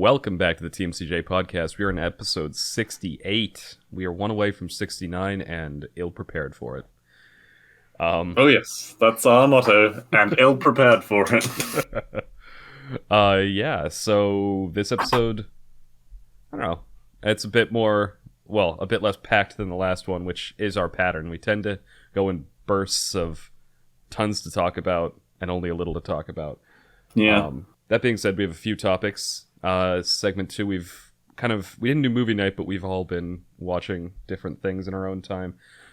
welcome back to the TMCJ podcast. We are in episode 68. We are one away from 69 and ill-prepared for it. Oh yes, that's our motto, and ill-prepared for it. So this episode, I don't know, it's a bit less packed than the last one, which is our pattern. We tend to go in bursts of tons to talk about and only a little to talk about. Yeah. That being said, we have a few topics. Segment 2, we didn't do movie night, but we've all been watching different things in our own time.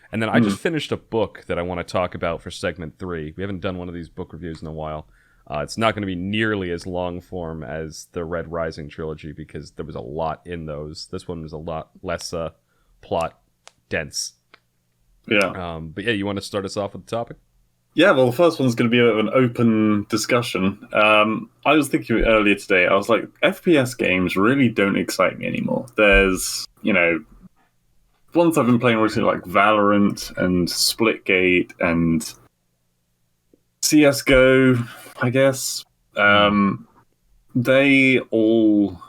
And then I just finished a book that I want to talk about for segment 3. We haven't done one of these book reviews in a while. It's not going to be nearly as long form as the Red Rising trilogy because there was a lot in those. This one was a lot less plot dense. Yeah. But yeah, you want to start us off with the topic? Yeah, well, the first one's going to be an open discussion. I was thinking earlier today, I was like, FPS games really don't excite me anymore. There's, ones I've been playing recently, like Valorant and Splitgate and CSGO, I guess. They all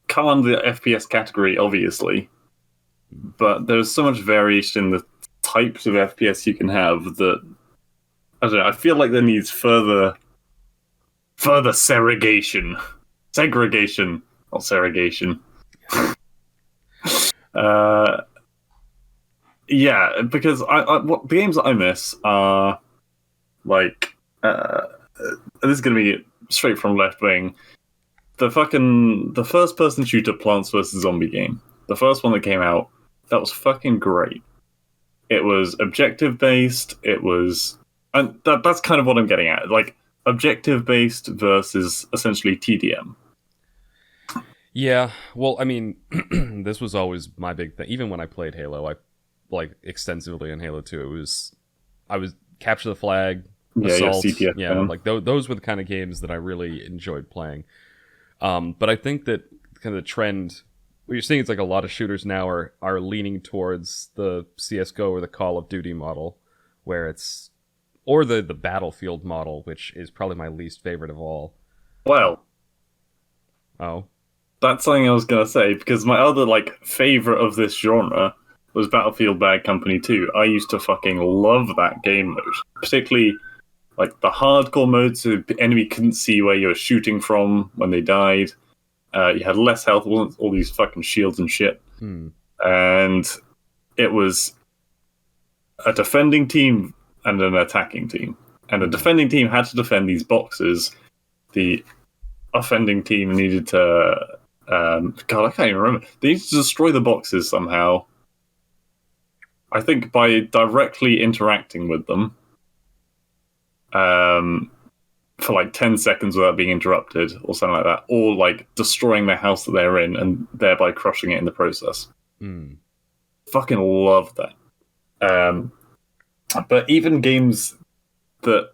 come under the FPS category, obviously. But there's so much variation in the types of FPS you can have that I don't know. I feel like there needs further segregation, not segregation. Yeah, because what the games that I miss are like this is going to be straight from Left Wing. The first person shooter Plants vs Zombie game, the first one that came out, that was fucking great. It was objective based. And that's kind of what I'm getting at. Like objective based versus essentially TDM. Yeah, well, I mean, this was always my big thing. Even when I played Halo, extensively in Halo 2, I was capture the flag, assault. Those were the kind of games that I really enjoyed playing. But I think that kind of the trend, what you're seeing is like a lot of shooters now are leaning towards the CSGO or the Call of Duty model, or the Battlefield model, which is probably my least favorite of all. Well, oh, that's something I was gonna say because my other favorite of this genre was Battlefield Bad Company 2. I used to fucking love that game mode, particularly the hardcore mode, so the enemy couldn't see where you were shooting from when they died. You had less health, wasn't all these fucking shields and shit. And it was a defending team and an attacking team. And the defending team had to defend these boxes. The offending team needed to... God, I can't even remember. They needed to destroy the boxes somehow. I think by directly interacting with them. For 10 seconds without being interrupted or something like that, or destroying the house that they're in and thereby crushing it in the process. Fucking love that. But even games that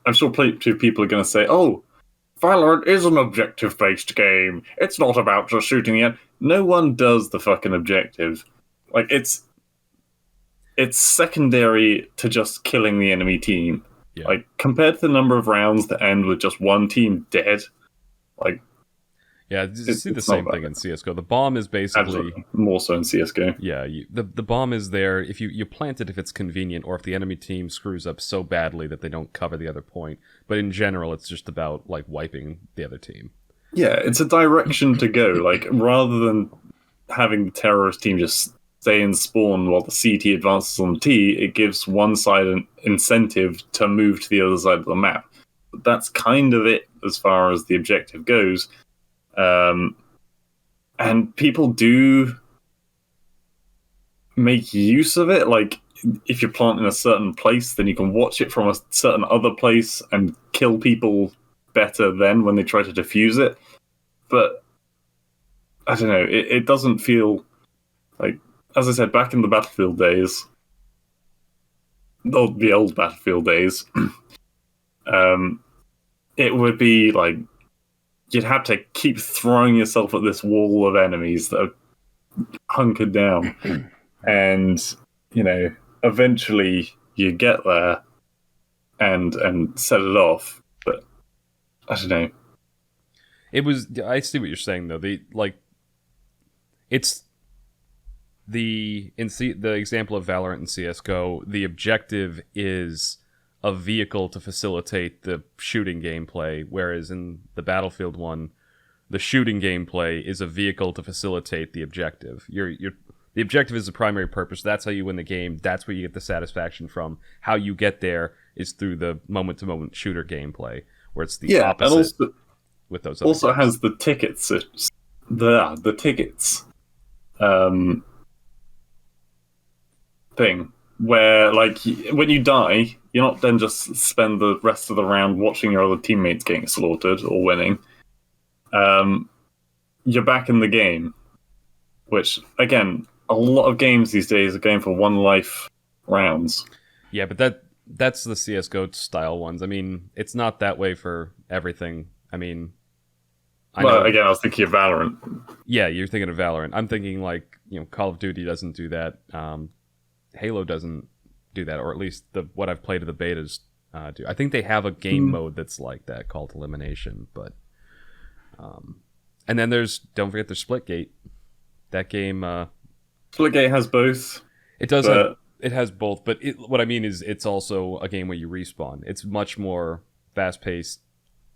I'm sure plenty of people are going to say, oh, Valorant is an objective-based game. It's not about just shooting the end. No one does the fucking objective. It's secondary to just killing the enemy team. Yeah. Compared to the number of rounds that end with just one team dead, yeah, you see the same thing in CSGO. The bomb is basically... Absolutely. More so in CSGO. Yeah, the bomb is there if you plant it if it's convenient, or if the enemy team screws up so badly that they don't cover the other point. But in general, it's just about, wiping the other team. Yeah, it's a direction to go. Rather than having the terrorist team just stay in spawn while the CT advances on T, it gives one side an incentive to move to the other side of the map. But that's kind of it as far as the objective goes. And people do make use of it. If you plant in a certain place, then you can watch it from a certain other place and kill people better then when they try to defuse it. But I don't know, it doesn't feel as I said, back in the Battlefield days, the old Battlefield days, it would be you'd have to keep throwing yourself at this wall of enemies that are hunkered down. And, eventually you get there and set it off. But I don't know. It was. I see what you're saying though. It's the example of Valorant and CS:GO. The objective is a vehicle to facilitate the shooting gameplay, whereas in the Battlefield one, the shooting gameplay is a vehicle to facilitate the objective. The objective is the primary purpose. That's how you win the game. That's where you get the satisfaction from. How you get there is through the moment-to-moment shooter gameplay, where it's the opposite. And also, with those other also games. has the tickets. The tickets thing where, like, when you die, you're not then just spend the rest of the round watching your other teammates getting slaughtered or winning. You're back in the game, which, again, a lot of games these days are going for one life rounds. Yeah, but that's the CS:GO style ones. I mean, it's not that way for everything. I mean, Again, I was thinking of Valorant. Yeah, you're thinking of Valorant. I'm thinking like, Call of Duty doesn't do that. Halo doesn't do that, or at least what I've played of the betas do. I think they have a game mode that's like that called Elimination, but and then don't forget there's Splitgate. That game. Splitgate has both. It does. It has both, but what I mean is it's also a game where you respawn. It's much more fast paced.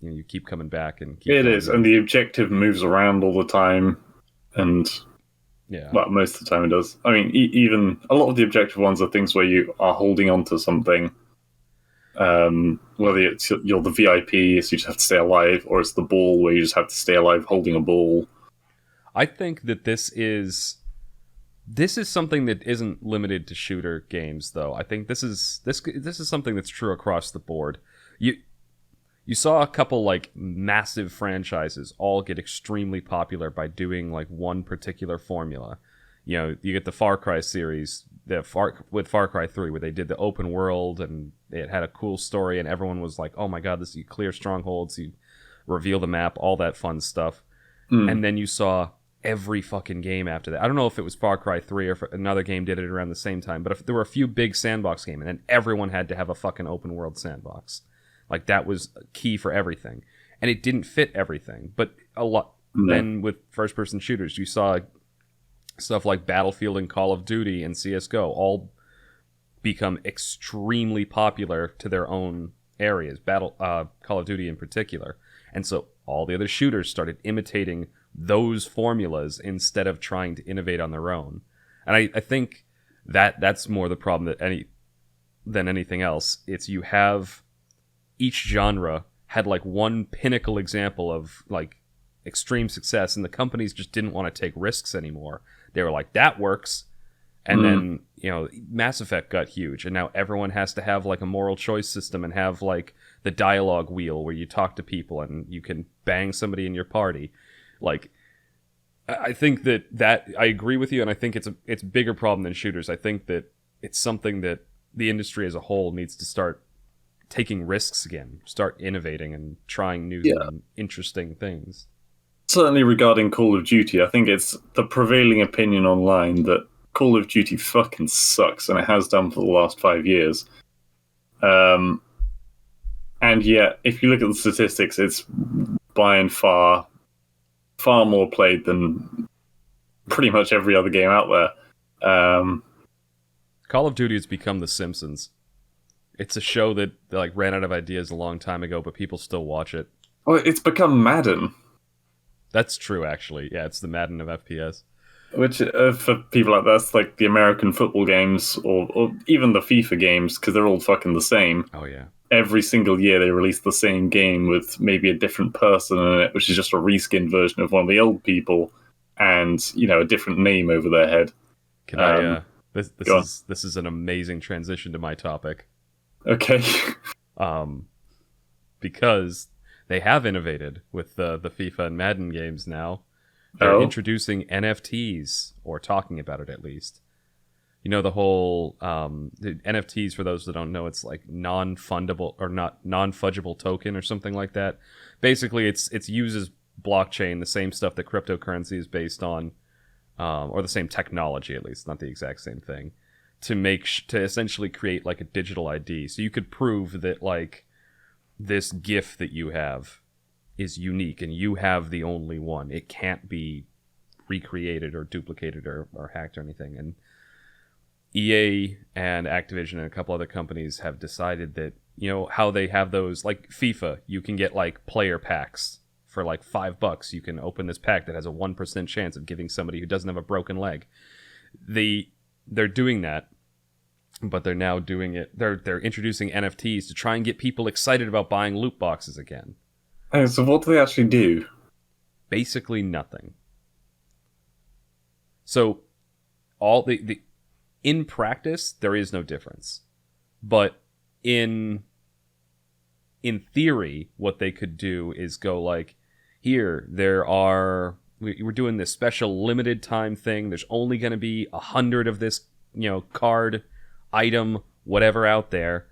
You keep coming back and keep. It is, and the objective moves around all the time, and most of the time it does. I mean, even a lot of the objective ones are things where you are holding on to something. Whether you're the VIP, so you just have to stay alive, or it's the ball where you just have to stay alive holding a ball. I think that this is something that isn't limited to shooter games, though. I think this is something that's true across the board. You saw a couple like massive franchises all get extremely popular by doing like one particular formula. You get the Far Cry series, with Far Cry 3, where they did the open world and it had a cool story, and everyone was like, "Oh my god, you clear strongholds, you reveal the map, all that fun stuff." And then you saw every fucking game after that. I don't know if it was Far Cry 3 or if another game did it around the same time, but if there were a few big sandbox games, and then everyone had to have a fucking open world sandbox. Like, that was key for everything. And it didn't fit everything, but a lot. Then with first-person shooters, you saw stuff like Battlefield and Call of Duty and CS:GO all become extremely popular to their own areas, Call of Duty in particular. And so all the other shooters started imitating those formulas instead of trying to innovate on their own. And I think that's more the problem than anything else. It's you have each genre had like one pinnacle example of like extreme success, and the companies just didn't want to take risks anymore. They were like, that works. And then, Mass Effect got huge, and now everyone has to have like a moral choice system and have like the dialogue wheel where you talk to people and you can bang somebody in your party. Like, I think that I agree with you, and I think it's a bigger problem than shooters. I think that it's something that the industry as a whole needs to start taking risks again, start innovating and trying new and interesting things. Certainly regarding Call of Duty, I think it's the prevailing opinion online that Call of Duty fucking sucks, and it has done for the last 5 years. And yet, if you look at the statistics, it's by and far more played than pretty much every other game out there. Call of Duty has become The Simpsons. It's a show that like ran out of ideas a long time ago, but people still watch it. Well, it's become Madden. That's true, actually. Yeah, it's the Madden of FPS. Which, for people like that's like the American football games, or even the FIFA games, because they're all fucking the same. Oh, yeah. Every single year they release the same game with maybe a different person in it, which is just a reskin version of one of the old people, and, a different name over their head. Can I... This is an amazing transition to my topic. Okay. Because they have innovated with the FIFA and Madden games now. They're introducing NFTs, or talking about it at least. The whole the NFTs, for those that don't know, it's like non-fundable or non-fudgeable token or something like that. Basically, it uses blockchain, the same stuff that cryptocurrency is based on, or the same technology at least, not the exact same thing, to essentially create like a digital ID. So you could prove that like this GIF that you have is unique, and you have the only one. It can't be recreated or duplicated or hacked or anything. And EA and Activision and a couple other companies have decided that, you know, how they have those, like FIFA, you can get like player packs for like $5. You can open this pack that has a 1% chance of giving somebody who doesn't have a broken leg. They're doing that, but they're now doing it. They're introducing NFTs to try and get people excited about buying loot boxes again. Oh, so what do they actually do? Basically nothing. So all the in practice there is no difference, but in theory, what they could do is go like, here we're doing this special limited time thing. There's only going to be 100 of this, you know, card, item, whatever out there,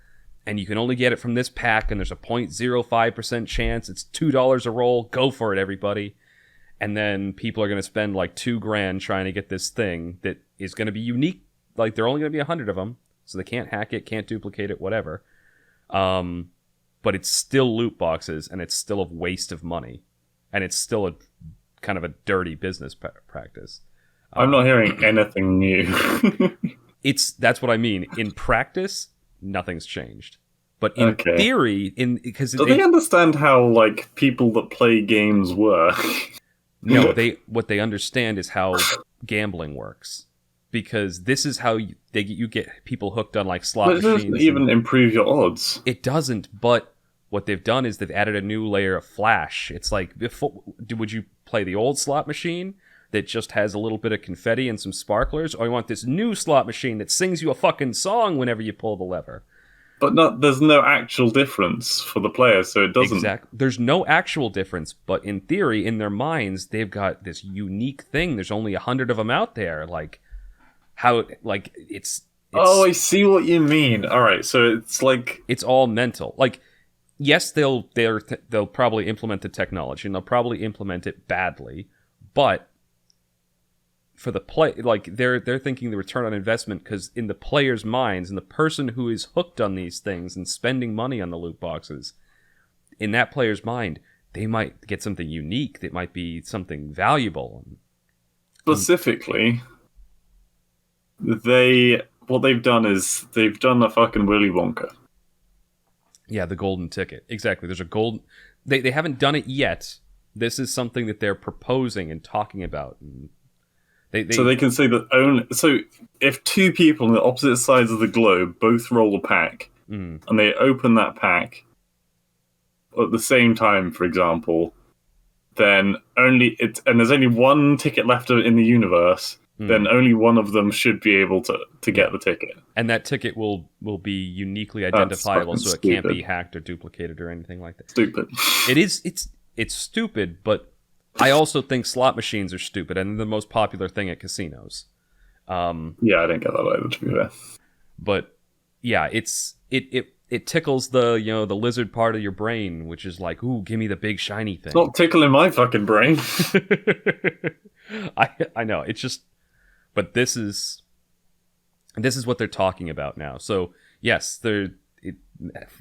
and you can only get it from this pack. And there's a 0.05% chance. It's $2 a roll. Go for it, everybody. And then people are going to spend like $2,000 trying to get this thing that is going to be unique. Like, they're only going to be 100 of them, so they can't hack it, can't duplicate it, whatever. But it's still loot boxes, and it's still a waste of money, and it's still a kind of a dirty business practice. I'm not hearing anything new. That's what I mean. In practice, nothing's changed. But in theory, do they understand how like people that play games work? No, what they understand is how gambling works, because this is how you get people hooked on like slot machines. It doesn't even improve your odds. It doesn't, but what they've done is they've added a new layer of flash. It's like, would you play the old slot machine that just has a little bit of confetti and some sparklers, or you want this new slot machine that sings you a fucking song whenever you pull the lever? But there's no actual difference for the player, so it doesn't... Exactly. There's no actual difference, but in theory, in their minds, they've got this unique thing. There's only 100 of them out there. Like, it's... Oh, I see what you mean. All right, so it's like... It's all mental. Like, yes, they'll probably implement the technology, and they'll probably implement it badly, but for the play, like, they're thinking the return on investment, because in the players' minds, and the person who is hooked on these things and spending money on the loot boxes, in that player's mind, they might get something unique. That might be something valuable. Specifically, what they've done is they've done a fucking Willy Wonka. Yeah, the golden ticket. Exactly. There's a gold. They haven't done it yet. This is something that they're proposing and talking about. And so they can say that so if two people on the opposite sides of the globe both roll a pack, and they open that pack at the same time, for example, then there's only one ticket left in the universe, then only one of them should be able to get the ticket. And that ticket will be uniquely identifiable, so it can't be hacked or duplicated or anything like that. Stupid. It's stupid, but I also think slot machines are stupid, and they're the most popular thing at casinos. Yeah, I didn't get that either, to be fair. But yeah, it tickles the the lizard part of your brain, which is like, ooh, give me the big shiny thing. It's not tickling my fucking brain. I know, it's just, but this is what they're talking about now. So yes,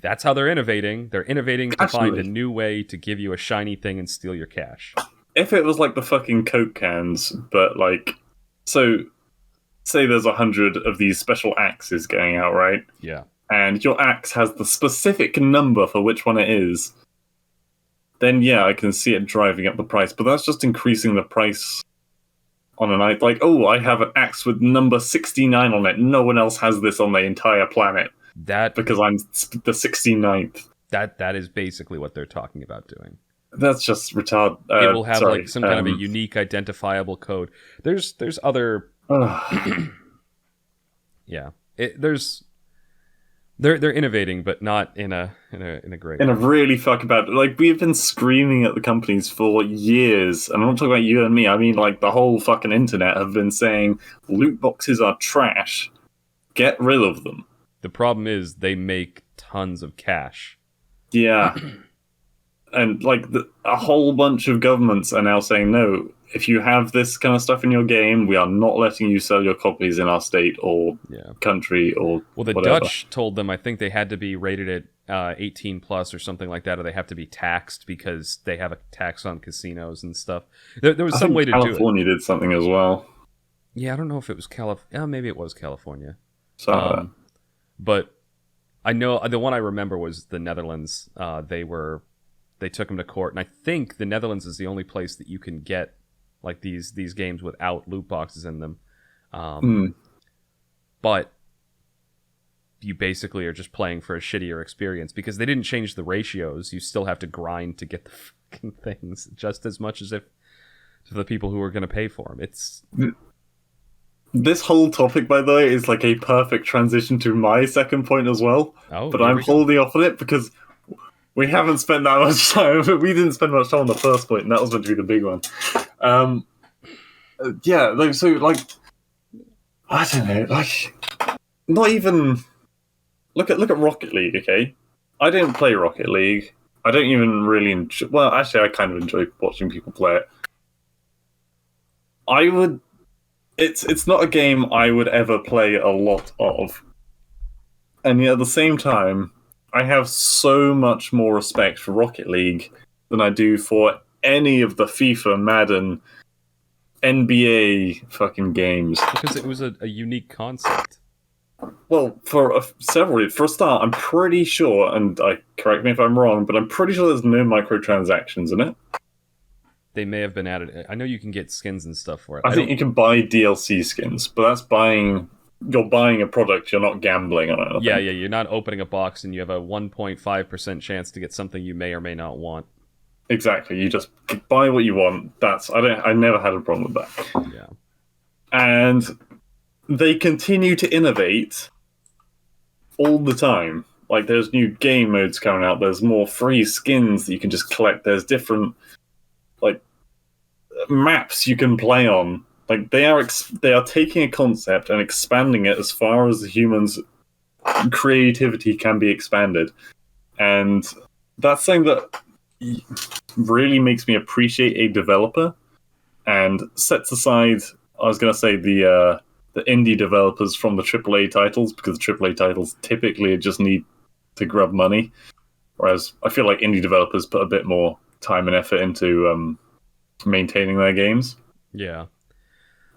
that's how they're innovating. They're innovating to find a new way to give you a shiny thing and steal your cash. If it was like the fucking Coke cans, but like, so say there's 100 of these special axes going out, right? Yeah. And your axe has the specific number for which one it is, then yeah, I can see it driving up the price. But that's just increasing the price on a night. Like, oh, I have an axe with number 69 on it. No one else has this on the entire planet. Because I'm the 69th. That is basically what they're talking about doing. That's just retarded. It will have like some kind of a unique identifiable code. There's other. Yeah, they're innovating, but not in a great. In a really fucking bad. Like, we've been screaming at the companies for years, and I'm not talking about you and me. I mean, like, the whole fucking internet have been saying loot boxes are trash. Get rid of them. The problem is they make tons of cash. Yeah. And like a whole bunch of governments are now saying, no, if you have this kind of stuff in your game, we are not letting you sell your copies in our state or country or Well, the whatever. Dutch told them, I think they had to be rated at 18 plus or something like that, or they have to be taxed because they have a tax on casinos and stuff. There was some way to do it. California did something as well. Yeah, I don't know if it was California. Maybe it was California. So, but I know the one I remember was the Netherlands. They took them to court, and I think the Netherlands is the only place that you can get like these games without loot boxes in them. But you basically are just playing for a shittier experience because they didn't change the ratios. You still have to grind to get the fucking things just as much as if to the people who are going to pay for them. It's this whole topic, by the way, is like a perfect transition to my second point as well. Oh, but I'm holding off on it because we haven't spent that much time. We didn't spend much time on the first point, and that was meant to be the big one. Yeah, so like, I don't know, like, not even look at Rocket League. Okay, I don't play Rocket League. I don't even really enjoy. Well, actually, I kind of enjoy watching people play it. I would. It's not a game I would ever play a lot of, and yet at the same time, I have so much more respect for Rocket League than I do for any of the FIFA, Madden, NBA fucking games. Because it was a unique concept. Well, for a start, I'm pretty sure, and correct me if I'm wrong, but I'm pretty sure there's no microtransactions in it. They may have been added. I know you can get skins and stuff for it. I think you can buy DLC skins, but that's buying. You're buying a product, you're not gambling on it. Yeah, you're not opening a box and you have a 1.5% chance to get something you may or may not want. Exactly, you just buy what you want. I never had a problem with that. Yeah. And they continue to innovate all the time. Like, there's new game modes coming out, there's more free skins that you can just collect, there's different, like, maps you can play on. Like, they are taking a concept and expanding it as far as the humans' creativity can be expanded. And that's something that really makes me appreciate a developer and sets aside, I was going to say, the indie developers from the AAA titles, because the AAA titles typically just need to grub money. Whereas I feel like indie developers put a bit more time and effort into maintaining their games. Yeah.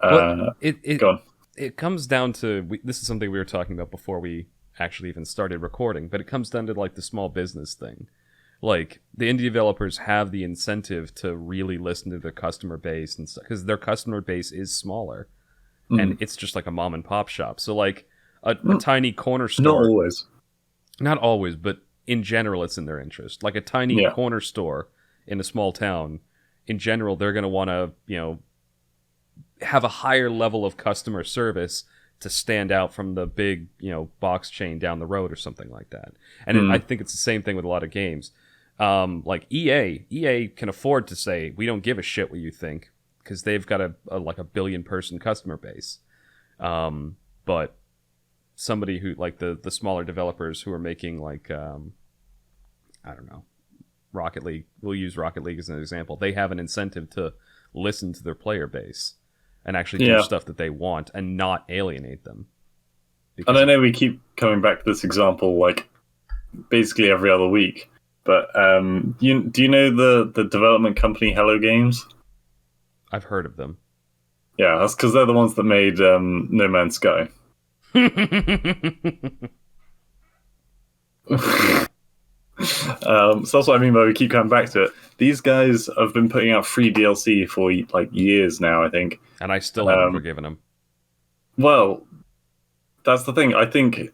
Well, it comes down to this is something we were talking about before we actually even started recording, but it comes down to like the small business thing. Like, the indie developers have the incentive to really listen to their customer base and stuff, because their customer base is smaller and it's just like a mom and pop shop. So like a tiny corner store, not always, but in general it's in their interest. Like a tiny corner store in a small town, in general they're going to want to, have a higher level of customer service to stand out from the big, box chain down the road or something like that. And I think it's the same thing with a lot of games. Like EA can afford to say, we don't give a shit what you think, because they've got a billion person customer base. But somebody who, like the smaller developers who are making like, I don't know, Rocket League, we'll use Rocket League as an example. They have an incentive to listen to their player base and actually do stuff that they want and not alienate them. And I know we keep coming back to this example like basically every other week, but do you know the development company Hello Games? I've heard of them. Yeah, that's because they're the ones that made No Man's Sky. So that's what I mean by we keep coming back to it. These guys have been putting out free DLC for like years now, I think. And I still haven't forgiven them. Well, that's the thing. I think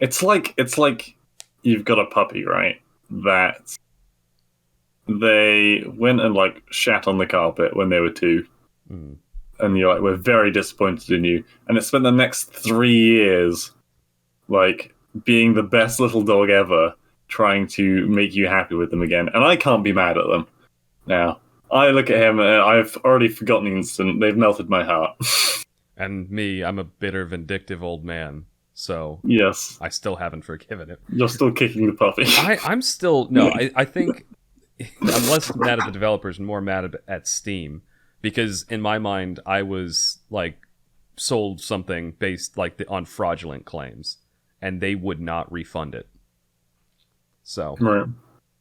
it's like you've got a puppy, right? That they went and like shat on the carpet when they were 2. And you're like, we're very disappointed in you. And it spent the next 3 years like being the best little dog ever, trying to make you happy with them again. And I can't be mad at them. Now, I look at him and I've already forgotten the incident. They've melted my heart. And me, I'm a bitter, vindictive old man. So yes, I still haven't forgiven it. You're still kicking the puppy. I'm still... No, I think I'm less mad at the developers and more mad at Steam. Because in my mind, I was like sold something based like on fraudulent claims. and they would not refund it. So, Right.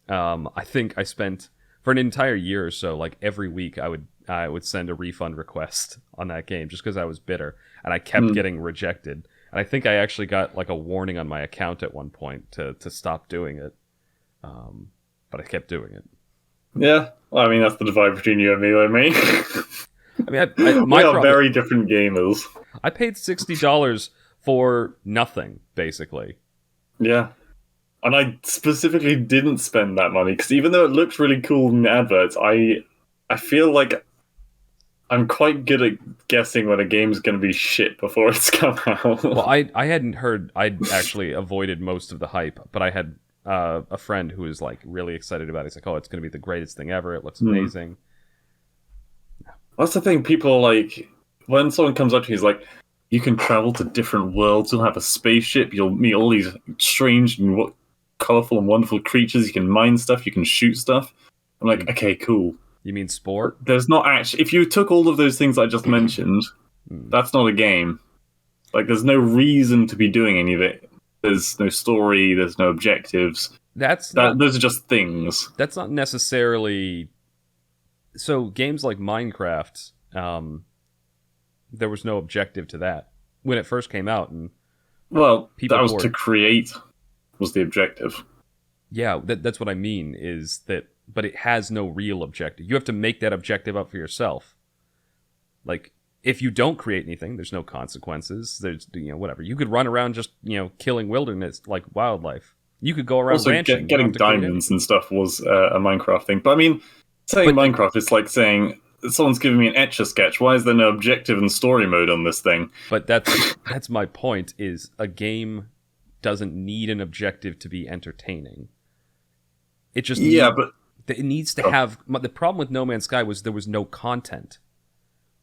I think I spent for an entire year or so, like every week, I would send a refund request on that game just because I was bitter, and I kept getting rejected. And I think I actually got like a warning on my account at one point to stop doing it, but I kept doing it. Yeah, well, I mean that's the divide between you and me, like me. I mean, we are very different gamers. I paid $60 for nothing, basically. Yeah. And I specifically didn't spend that money, because even though it looks really cool in the adverts, I feel like I'm quite good at guessing when a game's going to be shit before it's come out. Well, I hadn't heard, I'd actually avoided most of the hype, but I had a friend who was like really excited about it. He's like, oh, it's going to be the greatest thing ever. It looks amazing. That's the thing, people are like, when someone comes up to you, he's like, you can travel to different worlds, you'll have a spaceship, you'll meet all these strange and colorful and wonderful creatures, you can mine stuff, you can shoot stuff. I'm like, okay, cool. You mean sport? There's not actually, if you took all of those things I just mentioned, that's not a game. Like, there's no reason to be doing any of it. There's no story, there's no objectives. Those are just things. That's not necessarily... So, games like Minecraft, there was no objective to that when it first came out. And well, that was to create, was the objective. Yeah, that's what I mean, is that... But it has no real objective. You have to make that objective up for yourself. Like, if you don't create anything, there's no consequences. There's, whatever. You could run around just, killing wilderness, like wildlife. You could go around also, ranching. Getting diamonds and stuff was a Minecraft thing. But I mean, saying Minecraft, it's like saying, someone's giving me an Etch-a-Sketch. Why is there no objective and story mode on this thing? But that's my point, is a game doesn't need an objective to be entertaining. It just it needs to have... The problem with No Man's Sky was there was no content.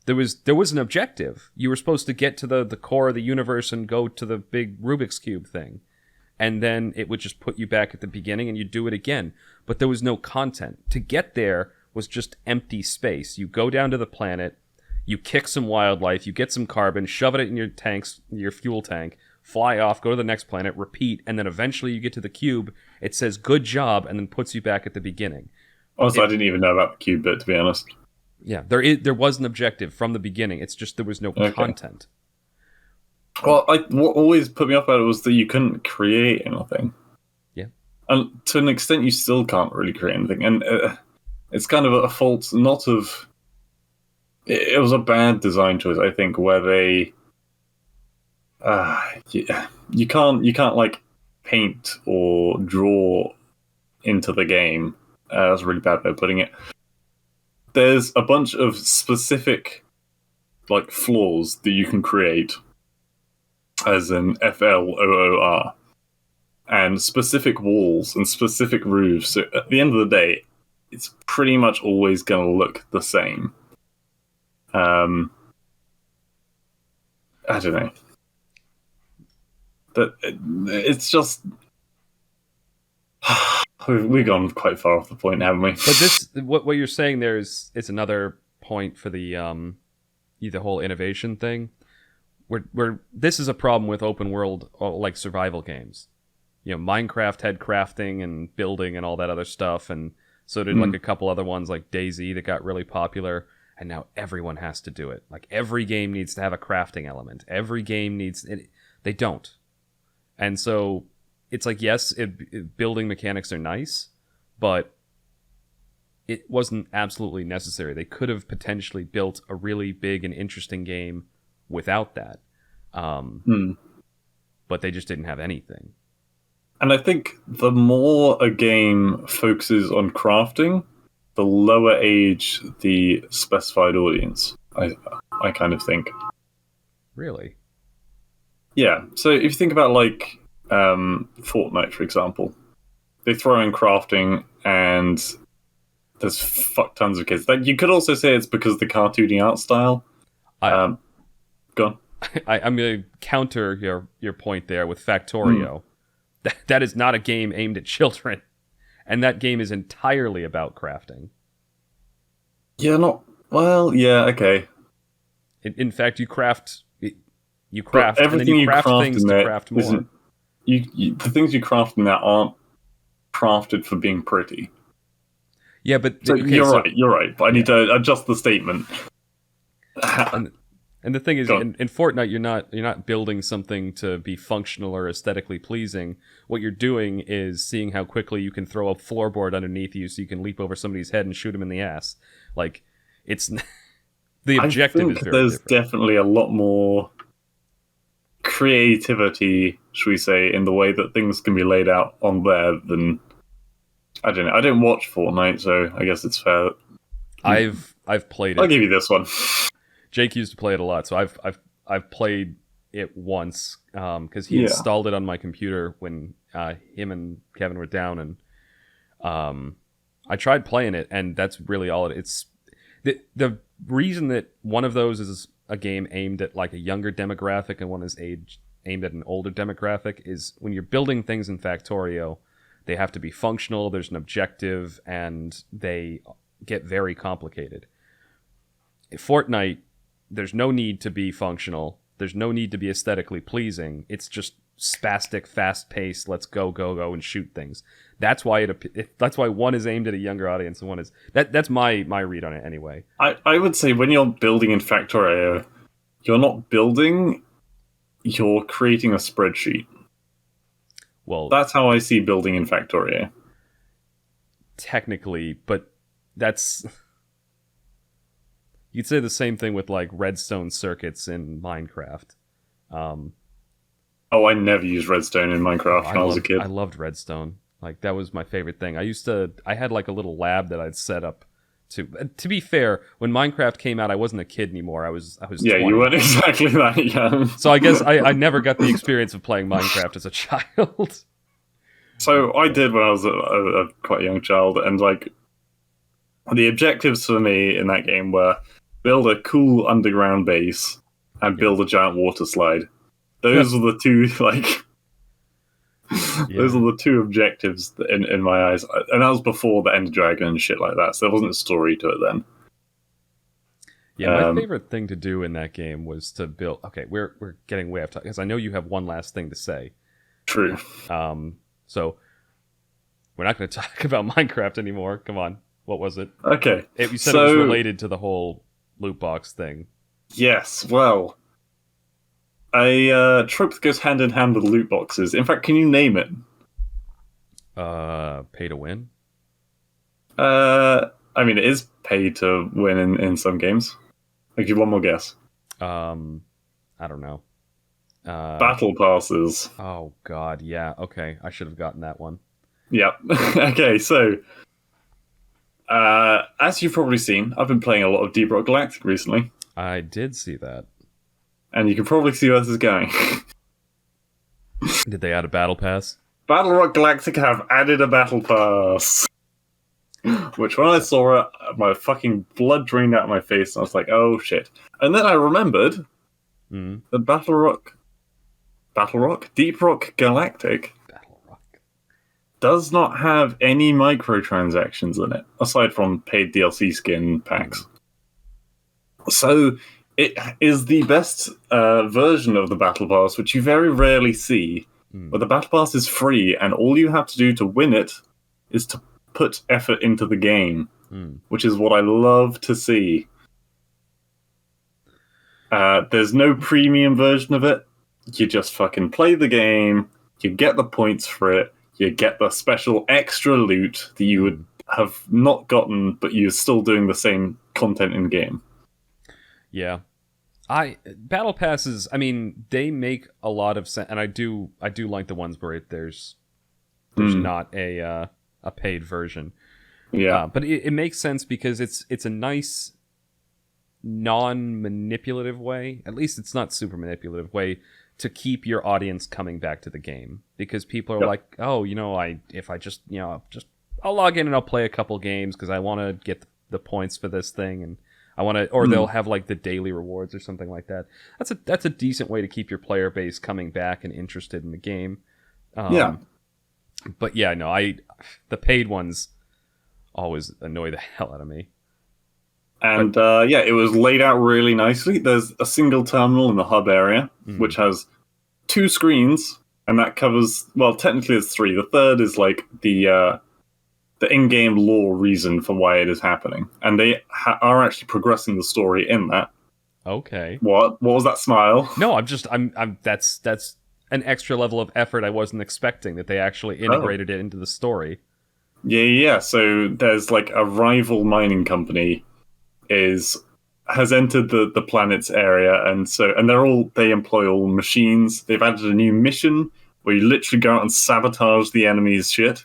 There was an objective. You were supposed to get to the core of the universe and go to the big Rubik's Cube thing. And then it would just put you back at the beginning and you'd do it again. But there was no content. To get there was just empty space. You go down to the planet, you kick some wildlife, you get some carbon, shove it in your fuel tank, fly off, go to the next planet, repeat, and then eventually you get to the cube, it says good job, and then puts you back at the beginning. Also, I didn't even know about the cube bit, to be honest. Yeah, there was an objective from the beginning, it's just there was no content. Well, what always put me off about it was that you couldn't create anything. Yeah. And to an extent, you still can't really create anything, and it's kind of a fault, not of... It was a bad design choice, I think, where they... you can't like paint or draw into the game. That's a really bad way of putting it. There's a bunch of specific like floors that you can create, as in FLOOR, and specific walls and specific roofs. So at the end of the day, it's pretty much always going to look the same. I don't know. That it's just we've gone quite far off the point, haven't we? But this, what you're saying there is another point for the whole innovation thing. Where this is a problem with open world like survival games. Minecraft had crafting and building and all that other stuff, and so did like a couple other ones like DayZ that got really popular. And now everyone has to do it. Like every game needs to have a crafting element. Every game needs it. They don't. And so it's like, yes, building mechanics are nice, but it wasn't absolutely necessary. They could have potentially built a really big and interesting game without that. But they just didn't have anything. And I think the more a game focuses on crafting, the lower age the specified audience, I kind of think. Really? Yeah. So if you think about like Fortnite, for example, they throw in crafting and there's fuck tons of kids. You could also say it's because of the cartoony art style. Go on. I'm going to counter your point there with Factorio. That is not a game aimed at children. And that game is entirely about crafting. Yeah, yeah, okay. In fact, you craft, but everything and then you craft craft things to craft more. the things you craft in that aren't crafted for being pretty. Yeah, but So you're right. But I need to adjust the statement. And the thing is, in Fortnite, you're not building something to be functional or aesthetically pleasing. What you're doing is seeing how quickly you can throw a floorboard underneath you, so you can leap over somebody's head and shoot him in the ass. Like, it's the objective is very there's different. Definitely a lot more creativity, should we say, in the way that things can be laid out on there than I don't know. I don't watch Fortnite, so I guess it's fair. I've played it. I'll give you this one. Jake used to play it a lot, so I've played it once because he installed it on my computer when him and Kevin were down, and I tried playing it, and that's really all it's. The reason that one of those is a game aimed at like a younger demographic and one is aimed at an older demographic is when you're building things in Factorio, they have to be functional, there's an objective, and they get very complicated. In Fortnite, there's no need to be functional. There's no need to be aesthetically pleasing. It's just spastic, fast-paced, let's go, and shoot things. That's why that's why one is aimed at a younger audience and one is... That's my read on it anyway. I would say when you're building in Factorio, you're not building, you're creating a spreadsheet. Well, that's how I see building in Factorio. Technically, but that's... You'd say the same thing with like redstone circuits in Minecraft. I never used redstone in Minecraft when I was a kid. I loved redstone. Like that was my favorite thing. I had like a little lab that I'd set up to be fair, when Minecraft came out, I wasn't a kid anymore. I was 20. You weren't exactly that young. So I guess I never got the experience of playing Minecraft as a child. So I did when I was a quite young child, and like the objectives for me in that game were build a cool underground base and build a giant water slide. Those were the two those are the two objectives in my eyes, and that was before the Ender Dragon and shit like that. So there wasn't a story to it then. Yeah, my favorite thing to do in that game was to build. Okay, we're getting way off topic because I know you have one last thing to say. True. So we're not going to talk about Minecraft anymore. Come on, what was it? Okay, you said it was related to the whole loot box thing. Yes. Well, a trope that goes hand in hand with loot boxes. In fact, can you name it? Pay to win. I mean, it is pay to win in some games. I'll give you one more guess. I don't know. Battle passes. Oh God, yeah. Okay, I should have gotten that one. Yep. Okay, so as you've probably seen, I've been playing a lot of Deep Rock Galactic recently. I did see that. And you can probably see where this is going. Did they add a battle pass? Battle Rock Galactic have added a battle pass. Which when I saw it, my fucking blood drained out of my face, and I was like, oh shit. And then I remembered that Deep Rock Galactic does not have any microtransactions in it, aside from paid DLC skin packs. So it is the best version of the Battle Pass, which you very rarely see, where the Battle Pass is free, and all you have to do to win it is to put effort into the game, which is what I love to see. There's no premium version of it. You just fucking play the game, you get the points for it, you get the special extra loot that you would have not gotten, but you're still doing the same content in game. Yeah. Battle passes, I mean, they make a lot of sense, and I do like the ones where there's not a paid version. Yeah. But it makes sense because it's a nice non-manipulative way, at least it's not super manipulative way, to keep your audience coming back to the game, because people are like, oh, I'll log in and I'll play a couple games because I want to get the points for this thing, and I want to, or they'll have like the daily rewards or something like that. That's a decent way to keep your player base coming back and interested in the game. But yeah, no, the paid ones always annoy the hell out of me. And it was laid out really nicely. There's a single terminal in the hub area, which has 2 screens, and that covers, well, technically it's 3. The third is like the in-game lore reason for why it is happening, and they are actually progressing the story in that. Okay. What was that smile? No, I'm that's an extra level of effort I wasn't expecting, that they actually integrated it into the story. Yeah. So there's like a rival mining company has entered the planet's area, and they employ all machines. They've added a new mission where you literally go out and sabotage the enemy's shit.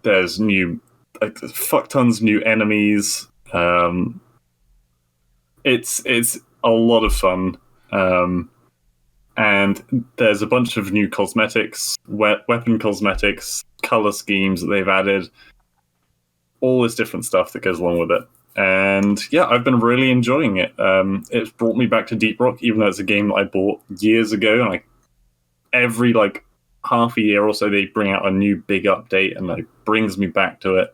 There's fuck tons new enemies. It's a lot of fun. And there's a bunch of new cosmetics, weapon cosmetics, color schemes that they've added, all this different stuff that goes along with it. And yeah, I've been really enjoying it. It's brought me back to Deep Rock, even though it's a game that I bought years ago, and every like half a year or so they bring out a new big update, and it brings me back to it.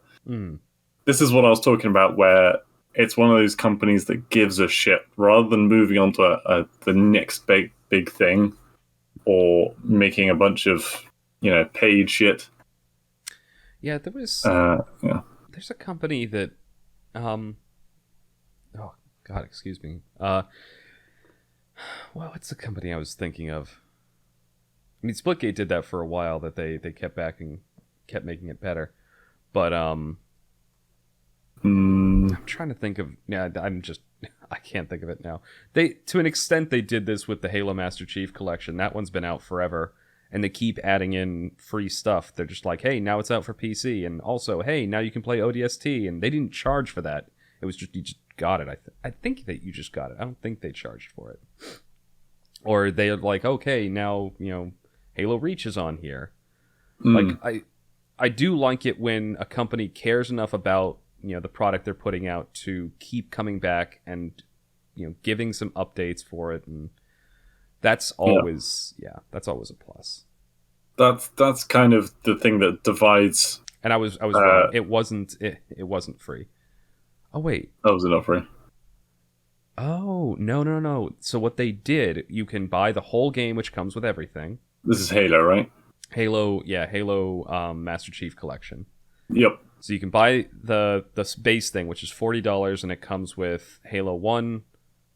This is what I was talking about, where it's one of those companies that gives a shit rather than moving on to the next big thing or making a bunch of paid shit. Yeah, there was there's a company that oh god, excuse me. Well, what's the company I was thinking of? I mean, Splitgate did that for a while, that they kept making it better. But I'm trying to think of I can't think of it now. To an extent they did this with the Halo Master Chief Collection. That one's been out forever, and they keep adding in free stuff. They're just like, hey, now it's out for PC, and also, hey, now you can play ODST, and they didn't charge for that. It was just, you just got it. I think that you just got it. I don't think they charged for it. Or they're like, okay, now, Halo Reach is on here. Like, I do like it when a company cares enough about the product they're putting out to keep coming back and giving some updates for it, and that's always that's always a plus. That's kind of the thing that divides. And I was wrong. It wasn't free. Oh wait, that was not free. Oh no. So what they did, you can buy the whole game, which comes with everything. This is Halo, right? Halo Master Chief Collection. Yep. So you can buy the base thing, which is $40, and it comes with Halo 1,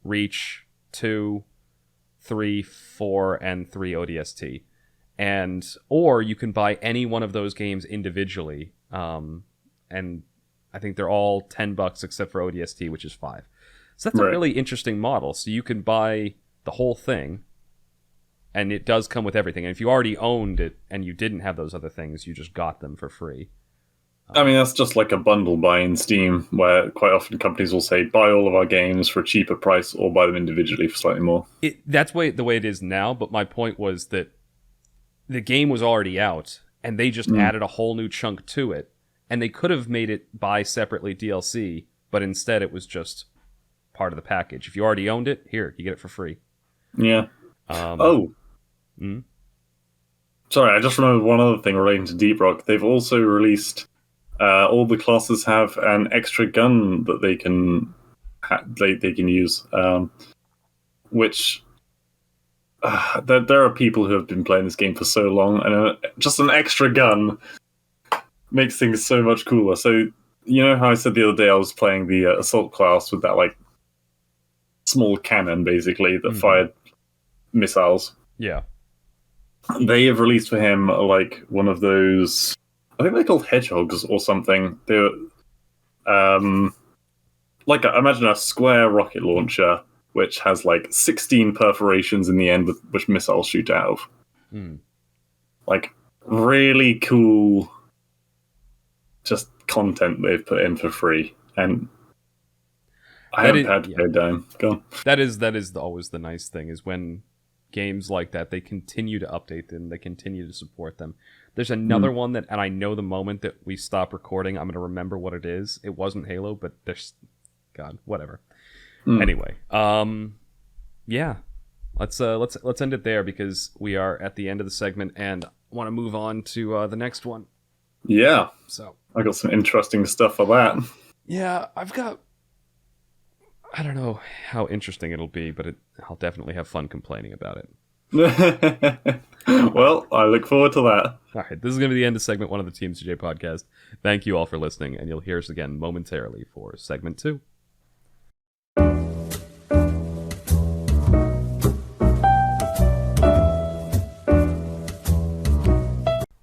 Reach, 2, 3, 4, and 3 ODST. Or you can buy any one of those games individually. And I think they're all $10 except for ODST, which is $5. So that's a really interesting model. So you can buy the whole thing, and it does come with everything. And if you already owned it and you didn't have those other things, you just got them for free. I mean, that's just like a bundle buy in Steam, where quite often companies will say, buy all of our games for a cheaper price or buy them individually for slightly more. That's the way it is now, but my point was that the game was already out, and they just added a whole new chunk to it. And they could have made it buy separately DLC, but instead it was just part of the package. If you already owned it, here, you get it for free. Yeah. Sorry, I just remembered one other thing relating to Deep Rock. They've also released... all the classes have an extra gun that they can use, which there are people who have been playing this game for so long, and just an extra gun makes things so much cooler. So you know how I said the other day I was playing the assault class with that like small cannon basically that fired missiles? Yeah. They have released for him like one of those. I think they're called hedgehogs or something. They're imagine a square rocket launcher which has like 16 perforations in the end which missiles shoot out of. Like really cool, just content they've put in for free, and I haven't had to pay a dime. Go on. That is always the nice thing, is when games like that, they continue to update them, they continue to support them. There's another one that, and I know the moment that we stop recording, I'm going to remember what it is. It wasn't Halo, but there's... God, whatever. Anyway, yeah. Let's end it there, because we are at the end of the segment, and I want to move on to the next one. Yeah. So I got some interesting stuff for that. Yeah, I've got... I don't know how interesting it'll be, but I'll definitely have fun complaining about it. Well, I look forward to that. All right, this is going to be the end of segment 1 of the TMCJ podcast. Thank you all for listening, and you'll hear us again momentarily for segment 2.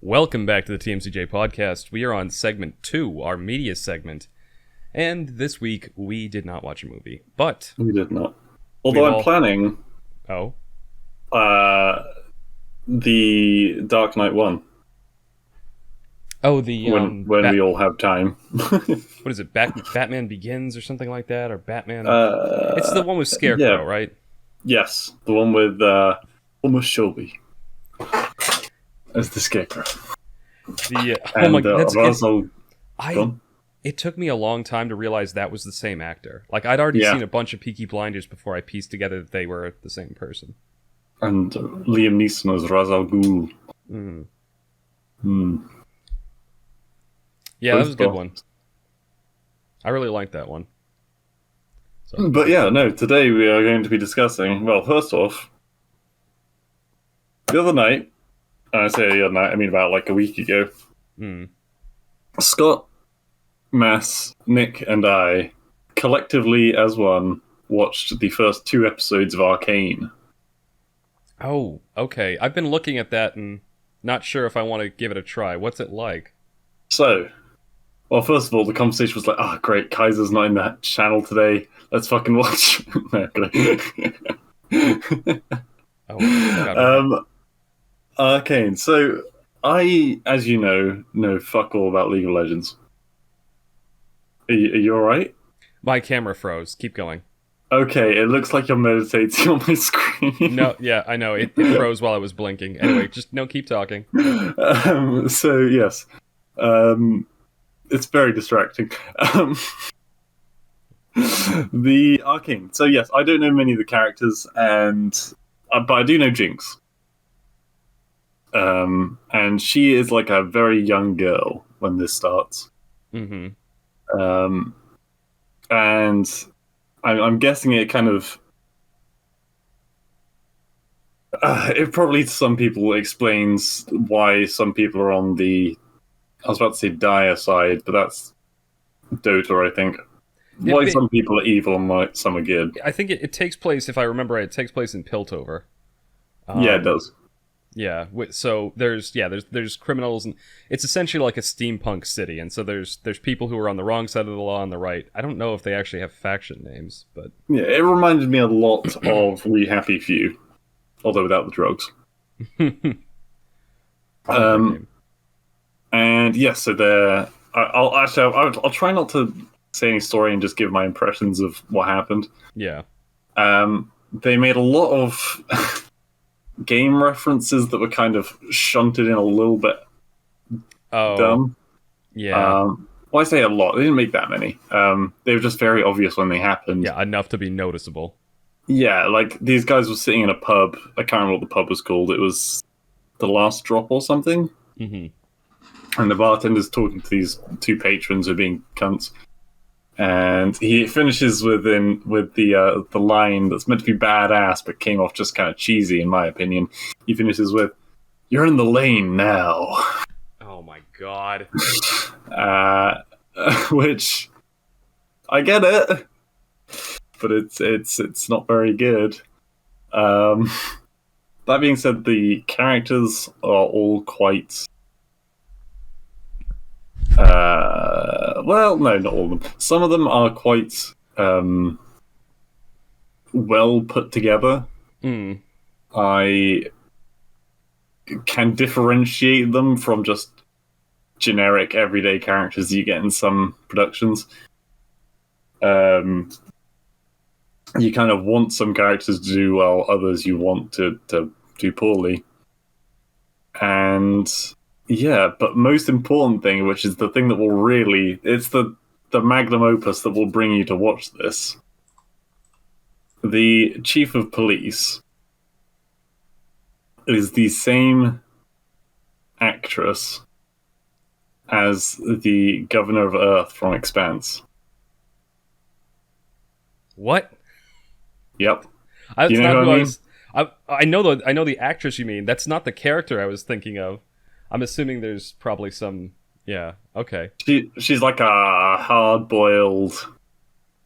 Welcome back to the TMCJ podcast. We are on segment 2, our media segment. And this week, we did not watch a movie, but... We did not. Although I'm planning... Oh? The Dark Knight 1. Oh, the... when we all have time. What is it, Batman Begins or something like that? Or Batman... it's the one with Scarecrow, right? Yes, the one with almost Shelby as the Scarecrow. Oh my god, that's... It took me a long time to realize that was the same actor. Like, I'd already seen a bunch of Peaky Blinders before I pieced together that they were the same person. And Liam Neeson as Ra's al Ghul. Yeah, that was a good one. I really liked that one. So. But yeah, no, today we are going to be discussing... Well, first off, the other night, and I say the other night, I mean about like a week ago, Scott, Mass, Nick, and I, collectively as one, watched the first 2 episodes of Arcane. Oh, okay. I've been looking at that and not sure if I want to give it a try. What's it like? So, well, first of all, the conversation was like, oh, great, Kaiser's not in that channel today. Let's fucking watch. Arcane. So, I, as you know fuck all about League of Legends. Are you alright? My camera froze. Keep going. Okay, it looks like you're meditating on my screen. No, yeah, I know. It froze while I was blinking. Anyway, just keep talking. So, yes. It's very distracting. The Arcane. So, yes, I don't know many of the characters, but I do know Jinx. And she is like a very young girl when this starts. Mm-hmm. And I'm guessing it kind of... it probably to some people explains why some people are on the... I was about to say dire side, but that's Dota, I think. Why some people are evil and why some are good. I think it takes place, if I remember right, it takes place in Piltover. Yeah, it does. Yeah, so there's criminals, and it's essentially like a steampunk city, and so there's people who are on the wrong side of the law and the right. I don't know if they actually have faction names, but... Yeah, it reminded me a lot of We Happy Few, although without the drugs. And yes, so there... I'll try not to say any story and just give my impressions of what happened. Yeah. They made a lot of... game references that were kind of shunted in a little bit dumb. Yeah. Well, I say a lot. They didn't make that many. They were just very obvious when they happened. Yeah, enough to be noticeable. Yeah, like, these guys were sitting in a pub. I can't remember what the pub was called. It was The Last Drop or something. Mm-hmm. And the bartender's talking to these 2 patrons who are being cunts. And he finishes with the line that's meant to be badass, but came off just kind of cheesy, in my opinion. He finishes with, "You're in the lane now." Oh my god. Which I get it, but it's not very good. That being said, the characters are all quite. Well, no, not all of them. Some of them are quite well put together. I can differentiate them from just generic everyday characters you get in some productions. You kind of want some characters to do well, others you want to do poorly. And yeah, but most important thing, which is the thing that will really... It's the magnum opus that will bring you to watch this. The chief of police is the same actress as the governor of Earth from Expanse. What? Yep. That's not who I was... I know the actress you mean. That's not the character I was thinking of. I'm assuming there's probably some. Yeah. Okay. She's like a hard-boiled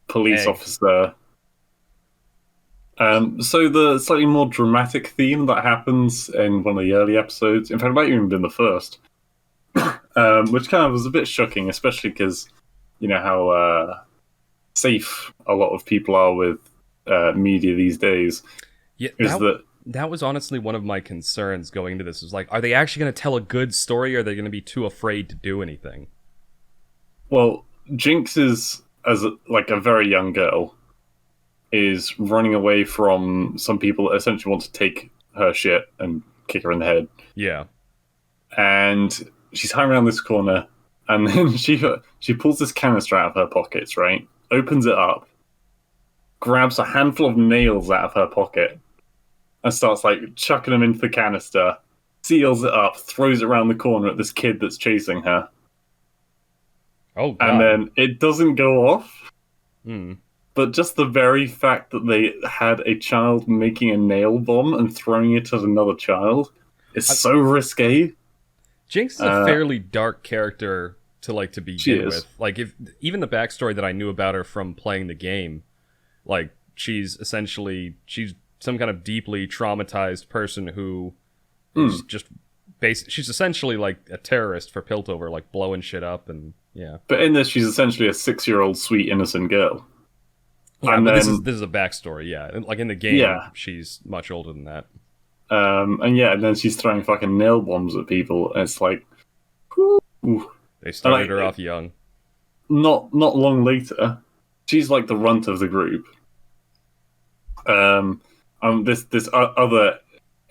police officer. So the slightly more dramatic theme that happens in one of the early episodes, in fact, it might even been the first, which kind of was a bit shocking, especially because you know how safe a lot of people are with media these days. Yeah, that was honestly one of my concerns going into this. Was like, are they actually going to tell a good story, or are they going to be too afraid to do anything? Well, Jinx is like a very young girl. Is running away from some people that essentially want to take her shit and kick her in the head. Yeah. And she's hiding around this corner, and then she pulls this canister out of her pockets, right? Opens it up, grabs a handful of nails out of her pocket, and starts like chucking them into the canister, seals it up, throws it around the corner at this kid that's chasing her. Oh, God. And then it doesn't go off. Hmm. But just the very fact that they had a child making a nail bomb and throwing it at another child is so risque. Jinx is a fairly dark character to begin with. Like, if even the backstory that I knew about her from playing the game, like she's some kind of deeply traumatized person who is just she's essentially like a terrorist for Piltover, like blowing shit up and yeah. But in this, she's essentially a 6-year-old sweet innocent girl. Yeah, and but this is a backstory, yeah. Like in the game, she's much older than that. And then she's throwing fucking nail bombs at people, and it's like, whew. They started her off young. Not long later, she's like the runt of the group. This other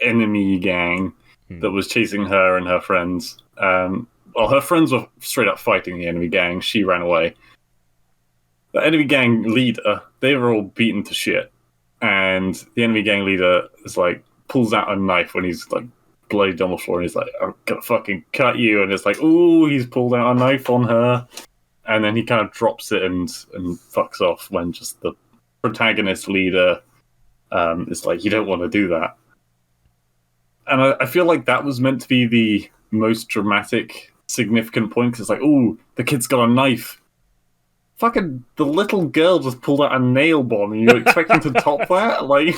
enemy gang that was chasing her and her friends. Well, her friends were straight up fighting the enemy gang. She ran away. The enemy gang leader, they were all beaten to shit. And the enemy gang leader is like, pulls out a knife when he's like bloodied on the floor, and he's like, I'm gonna fucking cut you. And it's like, ooh, he's pulled out a knife on her. And then he kind of drops it and fucks off when just the protagonist leader is like, you don't want to do that. And I feel like that was meant to be the most dramatic, significant point, because it's like, ooh, the kid's got a knife. Fucking the little girl just pulled out a nail bomb, and you're expecting to top that? Like,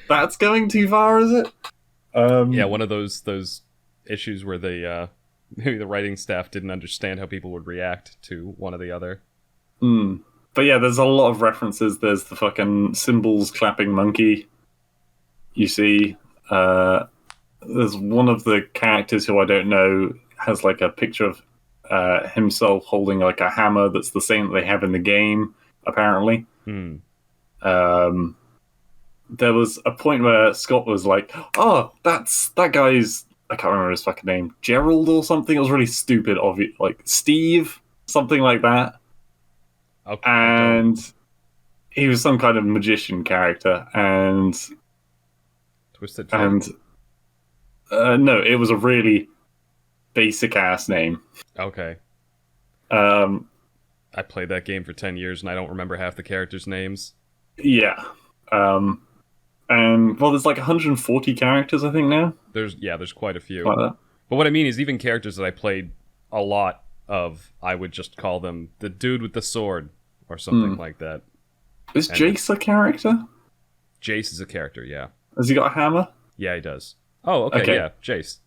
that's going too far, is it? Yeah, one of those issues where maybe the writing staff didn't understand how people would react to one or the other. But yeah, there's a lot of references. There's the fucking cymbals clapping monkey. You see, there's one of the characters who I don't know has like a picture of himself holding like a hammer that's the same that they have in the game, apparently. There was a point where Scott was like, oh, that guy's, I can't remember his fucking name, Gerald or something. It was really stupid, like Steve, something like that. Okay. And he was some kind of magician character, and Twisted Fate? And no, it was a really basic ass name. Okay. I played that game for 10 years and I don't remember half the characters' names. Yeah. And well, there's like 140 characters, I think, now. There's quite a few. Like that. But what I mean is, even characters that I played a lot of, I would just call them the dude with the sword or something like that. Is Jace a character? Jace is a character, yeah. Has he got a hammer? Yeah, he does. Oh, okay. Yeah, Jace.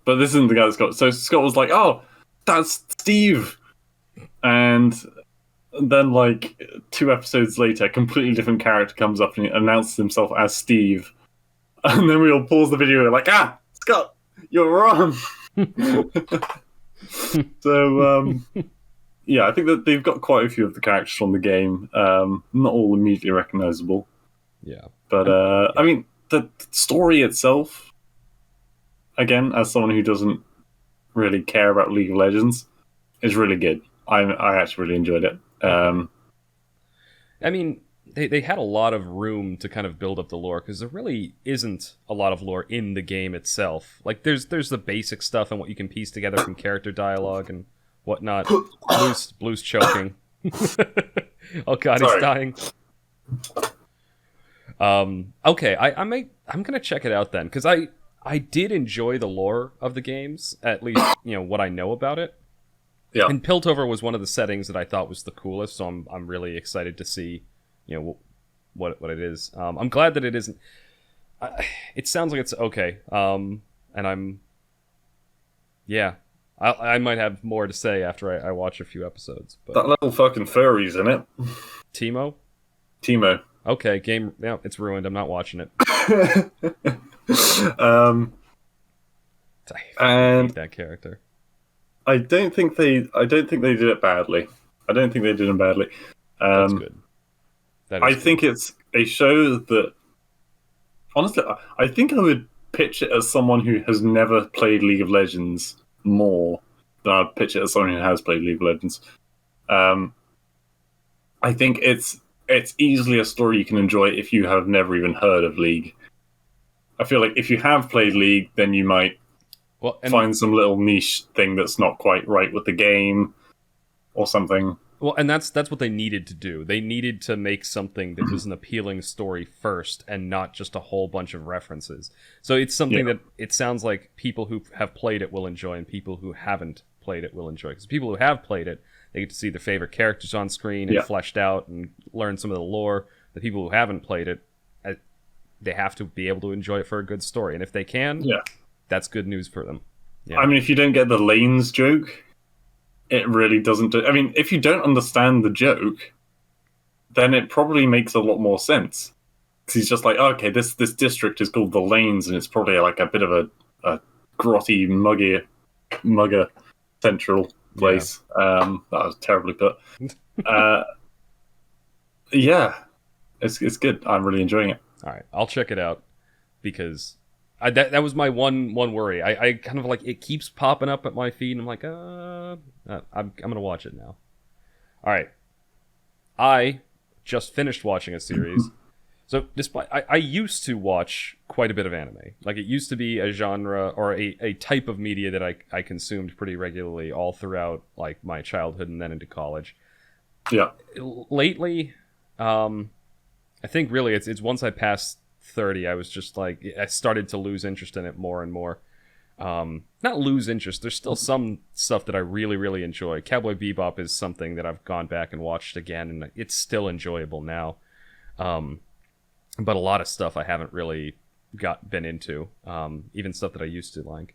But this isn't the guy that's got. So Scott was like, "Oh, that's Steve," and then like 2 episodes later, a completely different character comes up and he announces himself as Steve, and then we all pause the video and we're like, "Ah, Scott, you're wrong." So yeah, I think that they've got quite a few of the characters from the game. Not all immediately recognizable. Yeah, but I mean, the story itself, again, as someone who doesn't really care about League of Legends, is really good. I actually really enjoyed it. I mean, they had a lot of room to kind of build up the lore, because there really isn't a lot of lore in the game itself. Like, there's the basic stuff and what you can piece together from character dialogue and whatnot. Blue's choking. Oh god, he's dying. Okay, I'm gonna check it out then, because I did enjoy the lore of the games, at least what I know about it. Yeah. And Piltover was one of the settings that I thought was the coolest, so I'm really excited to see what it is. I'm glad that it isn't. It sounds like it's okay. And I might have more to say after I watch a few episodes. But That little fucking furry's in it. Timo. Okay, game. Yeah, it's ruined. I'm not watching it. I hate that character. I don't think they did it badly. That's good. I think it's a show that, honestly, I think I would pitch it as someone who has never played League of Legends more than I'd pitch it as someone who has played League of Legends. I think it's easily a story you can enjoy if you have never even heard of League. I feel like if you have played League, then you might find some little niche thing that's not quite right with the game or something. Well, and that's what they needed to do. They needed to make something that was an appealing story first and not just a whole bunch of references. So it's something that it sounds like people who have played it will enjoy and people who haven't played it will enjoy. Because people who have played it, they get to see their favorite characters on screen and fleshed out and learn some of the lore. The people who haven't played it, they have to be able to enjoy it for a good story. And if they can, that's good news for them. Yeah. I mean, if you don't get the lanes joke, it really doesn't do... I mean, if you don't understand the joke, then it probably makes a lot more sense. Because he's just like, okay, this district is called the Lanes, and it's probably like a bit of a grotty, mugger central place. That was terribly put. It's good. I'm really enjoying it. All right, I'll check it out because that was my one worry. I kind of like it keeps popping up at my feed, and I'm like, I'm gonna watch it now. All right, I just finished watching a series. So despite I used to watch quite a bit of anime. Like it used to be a genre or a type of media that I consumed pretty regularly all throughout like my childhood and then into college. Yeah. Lately, I think really it's once I passed 30, I was just like I started to lose interest in it more and more. Not lose interest. There's still some stuff that I really, really enjoy. Cowboy Bebop is something that I've gone back and watched again, and it's still enjoyable now. But a lot of stuff I haven't really been into, even stuff that I used to like.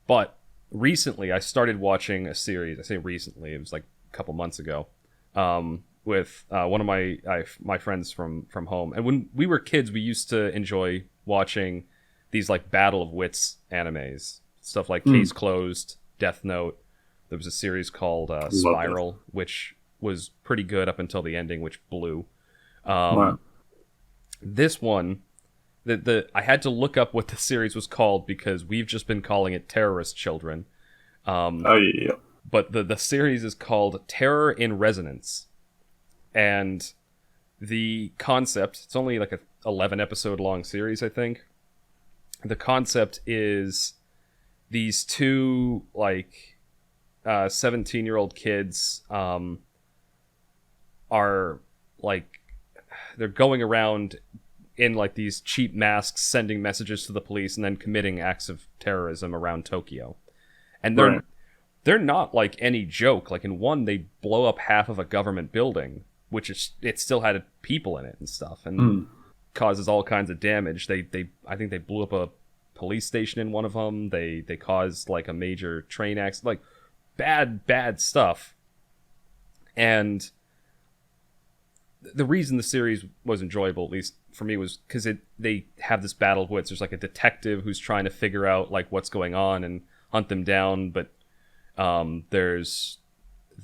But recently, I started watching a series. I say recently, it was like a couple months ago, with one of my friends from home. And when we were kids, we used to enjoy watching these like Battle of Wits animes, stuff like Case Closed, Death Note. There was a series called Spiral, which was pretty good up until the ending, which blew. Wow. This one, I had to look up what the series was called because we've just been calling it Terrorist Children. But the series is called Terror in Resonance. And the concept, it's only like a 11 episode long series, I think. The concept is these two like 17-year-old kids are like they're going around in like these cheap masks sending messages to the police and then committing acts of terrorism around Tokyo. And they're not like any joke. Like in one, they blow up half of a government building, which it still had people in it and stuff, and causes all kinds of damage. I think they blew up a police station in one of them. They caused like a major train accident, like bad stuff. And the reason the series was enjoyable, at least for me, was because they have this battle of wits. There's like a detective who's trying to figure out like what's going on and hunt them down, but there's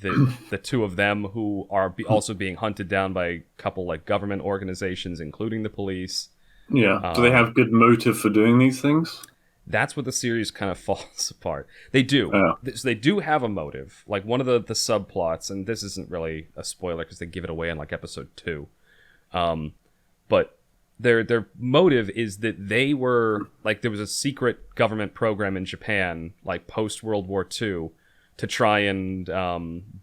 the two of them who are also being hunted down by a couple like government organizations, including the police. Yeah. Do they have good motive for doing these things? That's what the series kind of falls apart. They do. So they do have a motive. Like one of the subplots, and this isn't really a spoiler because they give it away in like episode 2. But their motive is that they were like there was a secret government program in Japan, like post World War II, to try and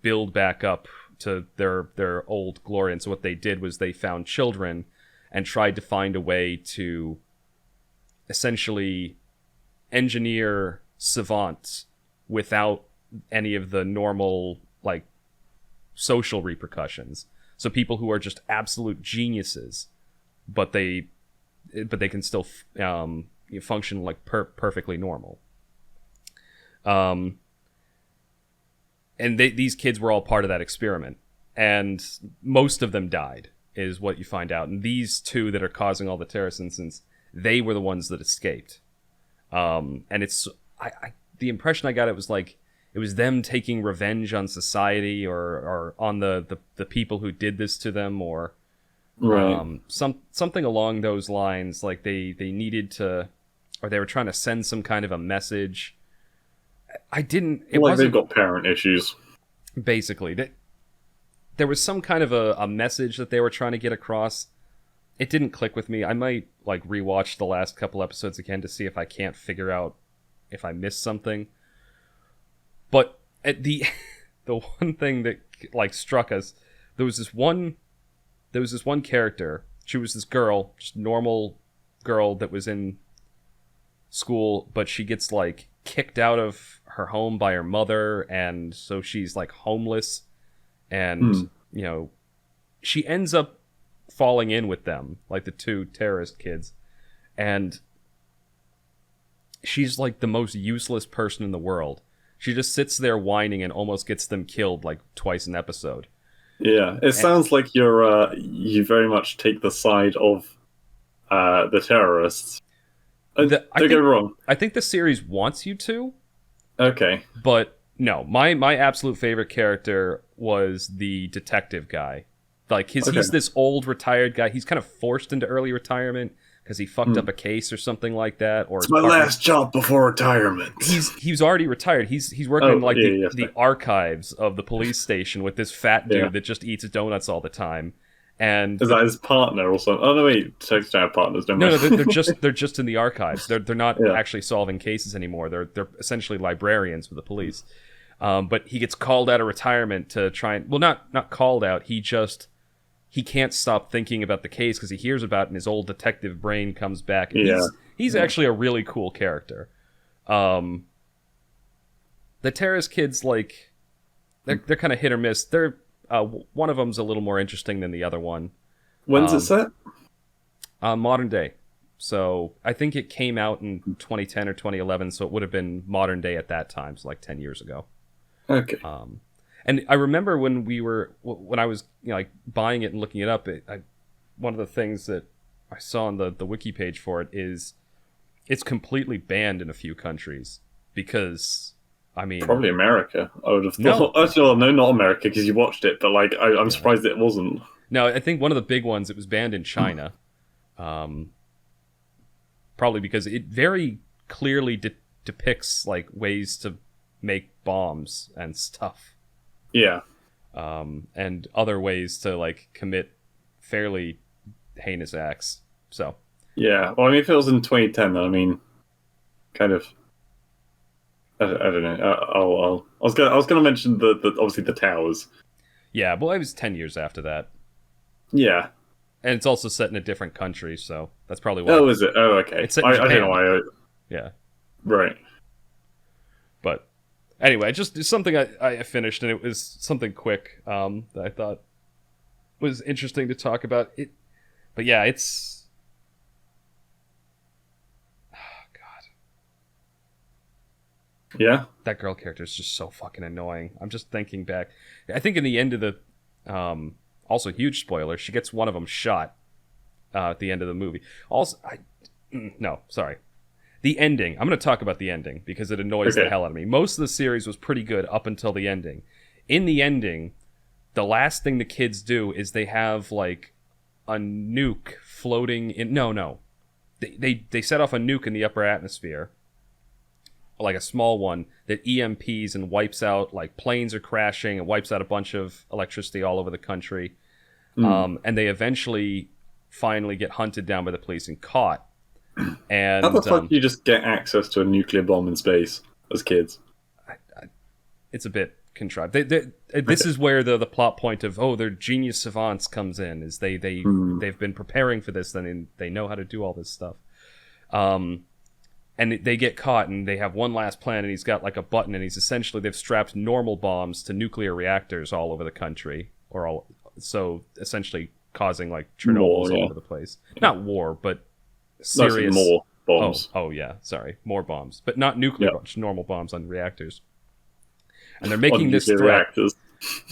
build back up to their old glory. And so what they did was they found children and tried to find a way to essentially engineer savants without any of the normal like social repercussions. So people who are just absolute geniuses, but they can still function like perfectly normal. And these kids were all part of that experiment, and most of them died, is what you find out. And these two that are causing all the terrorist incidents, they were the ones that escaped. And it's the impression I got, it was like it was them taking revenge on society or on the people who did this to them, or Right. Something along those lines. Like they needed to, or they were trying to send some kind of a message. It Like wasn't, they've got parent issues. basically. There was some kind of a message that they were trying to get across. It didn't click with me. I might like rewatch the last couple episodes again to see if I can't figure out if I missed something. But at the one thing that like struck us, there was this one character. She was this girl, just normal girl that was in school, but she gets like kicked out of her home by her mother, and so she's like homeless, and she ends up falling in with them, like the two terrorist kids, and she's like the most useless person in the world. She just sits there whining and almost gets them killed like twice an episode. Yeah, it sounds like you very much take the side of the terrorists. Don't get me wrong. I think the series wants you to. Okay. But no, my absolute favorite character was the detective guy. Like he's this old retired guy. He's kind of forced into early retirement because he fucked up a case or something like that. Or it's my last job before retirement. He's already retired. He's working in like the archives of the police station with this fat dude that just eats donuts all the time. And is that his partner or something? Oh no, wait, detectives don't have partners, don't they? No, they're just in the archives. They're not actually solving cases anymore. They're essentially librarians for the police. But he gets called out of retirement to try and not called out. He can't stop thinking about the case because he hears about it and his old detective brain comes back. And he's actually a really cool character. The terrorist kids, like, they're kind of hit or miss. They're one of them's a little more interesting than the other one. When's it set? Modern day. So I think it came out in 2010 or 2011, so it would have been modern day at that time, so like 10 years ago. Okay. And I remember when I was like buying it and looking it up, one of the things that I saw on the wiki page for it is it's completely banned in a few countries because, I mean... Probably America, I would have thought. No. Actually, no, not America, because you watched it, but like I'm surprised it wasn't. No, I think one of the big ones, it was banned in China. Probably because it very clearly depicts like ways to make bombs and stuff. Yeah. And other ways to like commit fairly heinous acts. So. Yeah. Well, I mean, if it was in 2010, then I mean, kind of. I don't know. I was gonna mention the obviously the towers. Yeah, well, it was 10 years after that. Yeah. And it's also set in a different country, so that's probably why. Oh, is it? Oh, okay. It's set in Japan. I don't know why. Yeah. Right. But anyway, it's something I finished, and it was something quick that I thought was interesting to talk about. But yeah, it's... Oh, God. Yeah? That girl character is just so fucking annoying. I'm just thinking back. I think in the end of the... also, huge spoiler, she gets one of them shot at the end of the movie. Also, no, sorry. The ending. I'm going to talk about the ending because it annoys the hell out of me. Most of the series was pretty good up until the ending. In the ending, the last thing the kids do is they have like a nuke floating in... No. They set off a nuke in the upper atmosphere, like a small one, that EMPs and wipes out, like planes are crashing and wipes out a bunch of electricity all over the country. And they eventually finally get hunted down by the police and caught. And how the fuck do you just get access to a nuclear bomb in space as kids? It's a bit contrived. This is where the plot point of they're genius savants comes in. Is they've been preparing for this, then they know how to do all this stuff. And they get caught, and they have one last plan, and he's got like a button, and they've strapped normal bombs to nuclear reactors all over the country, so essentially causing like Chernobyls all over the place. Not war, but serious more bombs. More bombs, but not nuclear bombs, normal bombs on reactors. And they're making this threat. Reactors.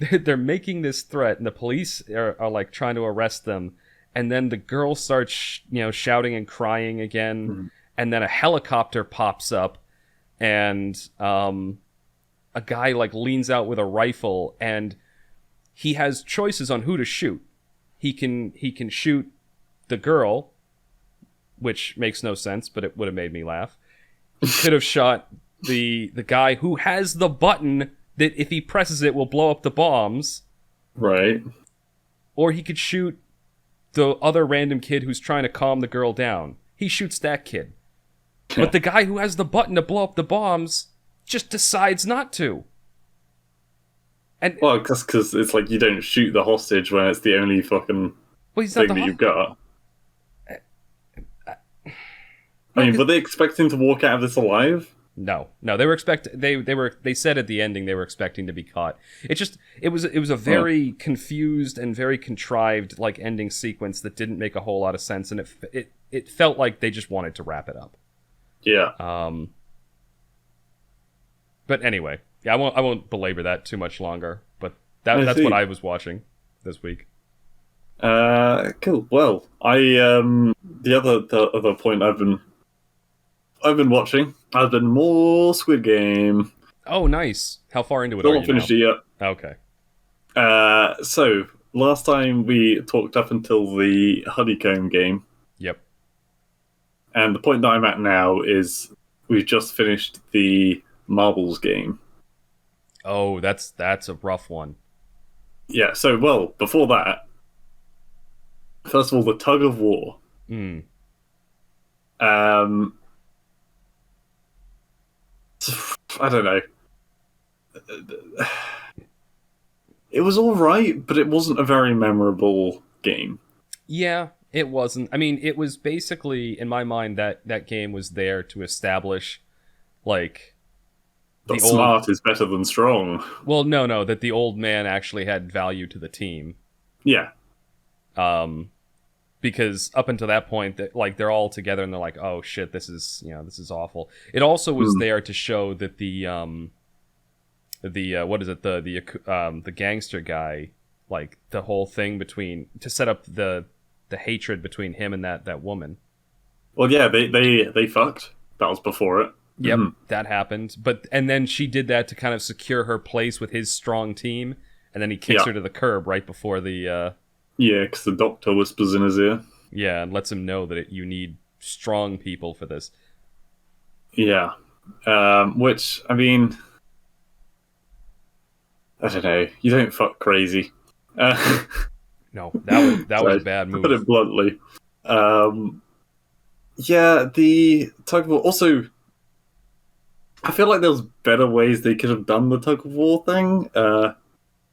They're making this threat, and the police are like trying to arrest them. And then the girl starts, shouting and crying again. Mm-hmm. And then a helicopter pops up, and a guy like leans out with a rifle, and he has choices on who to shoot. He can shoot the girl, which makes no sense, but it would have made me laugh. He could have shot the guy who has the button that if he presses it will blow up the bombs. Right. Or he could shoot the other random kid who's trying to calm the girl down. He shoots that kid. But the guy who has the button to blow up the bombs just decides not to. And because it's like you don't shoot the hostage when it's the only fucking thing that you've got. Were they expecting to walk out of this alive? No, they were they said at the ending they were expecting to be caught. It was a very confused and very contrived like ending sequence that didn't make a whole lot of sense, and it felt like they just wanted to wrap it up. Yeah. But anyway, I won't belabor that too much longer. But that's what I was watching this week. Cool. Well, the other point I've been watching has been more Squid Game. Oh, nice. How far into it are you now? Still not finished it yet. Okay. So last time we talked up until the honeycomb game. Yep. And the point that I'm at now is we've just finished the marbles game. Oh, that's a rough one. Yeah, so, well, before that, first of all, the tug of war. I don't know. It was alright, but it wasn't a very memorable game. Yeah. It wasn't. I mean, it was basically, in my mind, that game was there to establish, like... That smart is better than strong. Well, no, that the old man actually had value to the team. Yeah. Because up until that point, they're all together and they're like, oh shit, this is awful. It also was there to show that the gangster guy, like, the whole thing to set up the hatred between him and that woman. Well, yeah, they fucked. That was before it. Yep, that happened. And then she did that to kind of secure her place with his strong team, and then he kicks her to the curb right before the... Yeah, because the doctor whispers in his ear. Yeah, and lets him know that you need strong people for this. Yeah. Which, I mean... I don't know. You don't fuck crazy. No, that was a bad move. To put it bluntly. Yeah, the tug of war... Also, I feel like there was better ways they could have done the tug of war thing.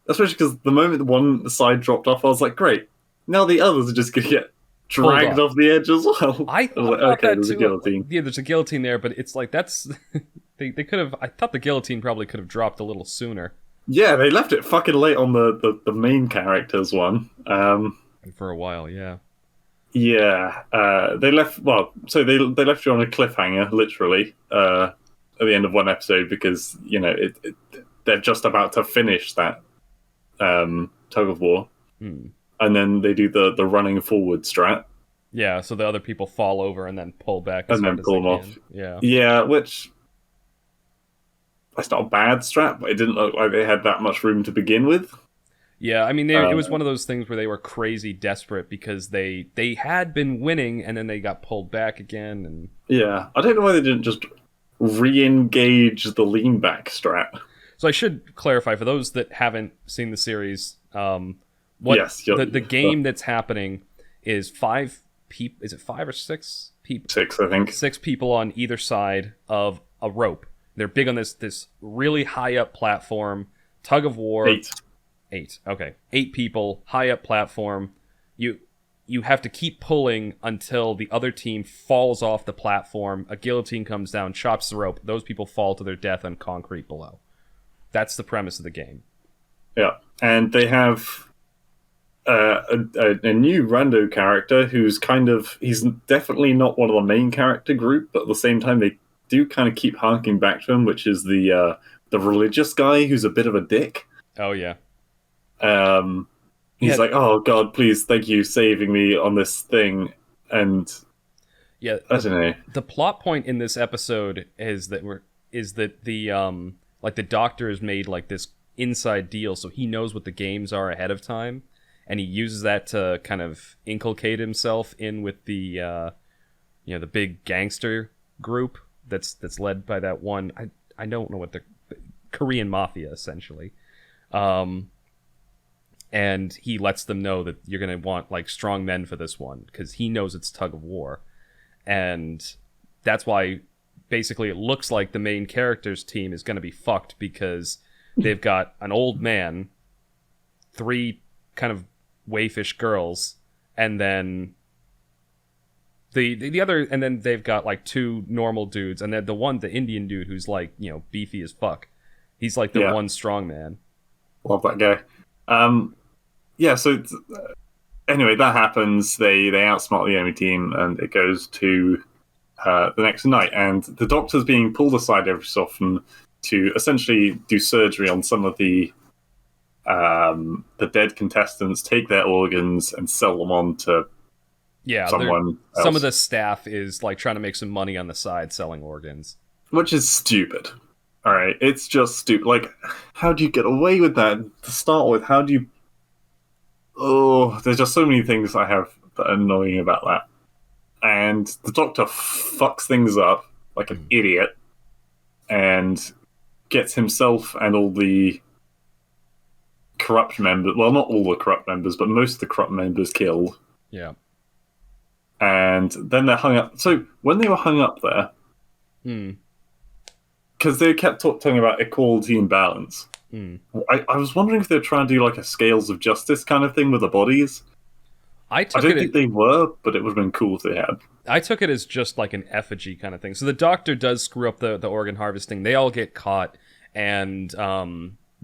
Especially because the moment one side dropped off, I was like, great. Now the others are just going to get dragged off the edge as well. I was like, okay, there's a guillotine. Yeah, there's a guillotine there, but it's like, that's... they could have... I thought the guillotine probably could have dropped a little sooner. Yeah, they left it fucking late on the main character's one. For a while, yeah. Yeah, they left... Well, so they left you on a cliffhanger, literally, at the end of one episode because, they're just about to finish that tug of war. And then they do the running forward strat. Yeah, so the other people fall over and then pull back and then pull them off. Yeah. Yeah, which... That's not a bad strat, but it didn't look like they had that much room to begin with. Yeah, I mean, it was one of those things where they were crazy desperate because they had been winning and then they got pulled back again. And yeah, I don't know why they didn't just re-engage the lean back strat. So I should clarify for those that haven't seen the series. The game that's happening is 5 people. Is it 5 or 6 people? 6, I think. 6 people on either side of a rope. They're big on this really high up platform Tug of war. 8. 8. Okay. 8 people, high up platform. You have to keep pulling until the other team falls off the platform. A guillotine comes down, chops the rope. Those people fall to their death on concrete below. That's the premise of the game. Yeah, and they have a new rando character who's he's definitely not one of the main character group, but at the same time they do kind of keep harking back to him, which is the religious guy who's a bit of a dick. Oh yeah. He's like, "Oh God, please, thank you, saving me on this thing." And yeah, I don't know. The plot point in this episode is that the like the doctor has made like this inside deal, so he knows what the games are ahead of time, and he uses that to kind of inculcate himself in with the the big gangster group that's led by that one. I don't know what the Korean mafia essentially. And he lets them know that you're going to want like strong men for this one because he knows it's tug of war. And that's why basically it looks like the main character's team is going to be fucked because they've got an old man, 3 kind of waifish girls, and then the other, and then they've got like 2 normal dudes, and then the Indian dude who's like, beefy as fuck. He's like the one strong man. Love that guy. So anyway, that happens. They outsmart the enemy team, and it goes to the next night. And the doctor's being pulled aside every so often to essentially do surgery on some of the dead contestants, take their organs, and sell them on to someone else. Some of the staff is like trying to make some money on the side selling organs, which is stupid. All right, it's just stupid. Like, how do you get away with that to start with? How do you... Oh, there's just so many things I have that are annoying about that. And the doctor fucks things up like an idiot and gets himself and all the corrupt members... Well, not all the corrupt members, but most of the corrupt members killed. Yeah. And then they're hung up... So, when they were hung up there... Because they kept talking about equality and balance. I was wondering if they were trying to do like a scales of justice kind of thing with the bodies. I don't think they were, but it would have been cool if they had. I took it as just like an effigy kind of thing. So the doctor does screw up the organ harvesting. They all get caught and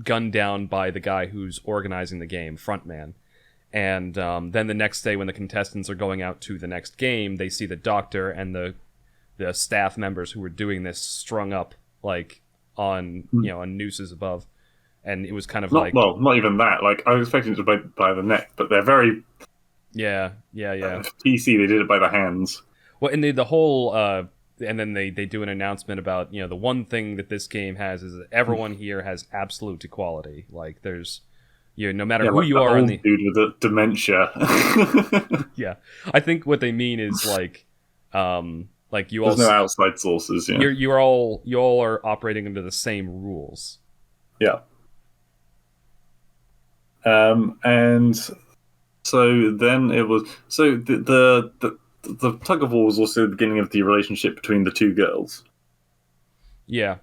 gunned down by the guy who's organizing the game, Frontman. And then the next day when the contestants are going out to the next game, they see the doctor and the staff members who were doing this strung up like on on nooses above, and it was kind of not even that. Like I was expecting it to be by the neck, but they're very PC. They did it by the hands. Well, and the whole and then they do an announcement about the one thing that this game has is that everyone here has absolute equality. Like there's no matter who you are, dude with the dementia. Yeah, I think what they mean is like you There's no outside sources. Yeah. You all are operating under the same rules. Yeah. And so then it was the tug of war was also the beginning of the relationship between the 2 girls. Yeah.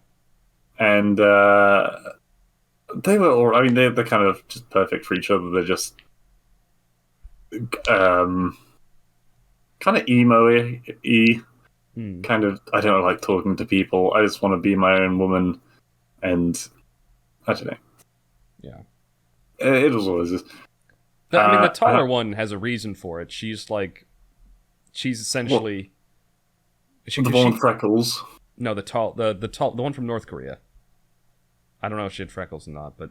And they were all. I mean, they're kind of just perfect for each other. They're just kind of emo-y. Kind of, I don't like talking to people. I just want to be my own woman, and I don't know. Yeah, it was always just. I mean, the taller one has a reason for it. She's essentially the one with freckles. No, the one from North Korea. I don't know if she had freckles or not, but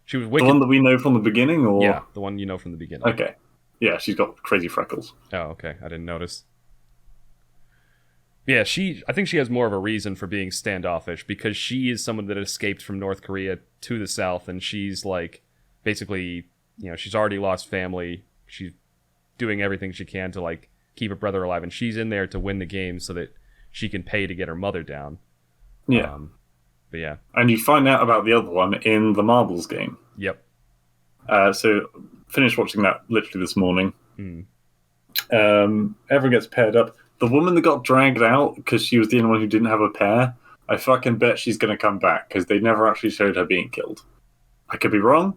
she was wicked. The one that we know from the beginning, or yeah, the one you know from the beginning. Okay, yeah, she's got crazy freckles. Oh, okay, I didn't notice. Yeah, I think she has more of a reason for being standoffish because she is someone that escaped from North Korea to the South, and she's like basically, she's already lost family. She's doing everything she can to like keep her brother alive, and she's in there to win the game so that she can pay to get her mother down. Yeah. But yeah. And you find out about the other one in the marbles game. Yep. So finished watching that literally this morning. Everyone gets paired up. The woman that got dragged out because she was the only one who didn't have a pair, I fucking bet she's going to come back because they never actually showed her being killed. I could be wrong,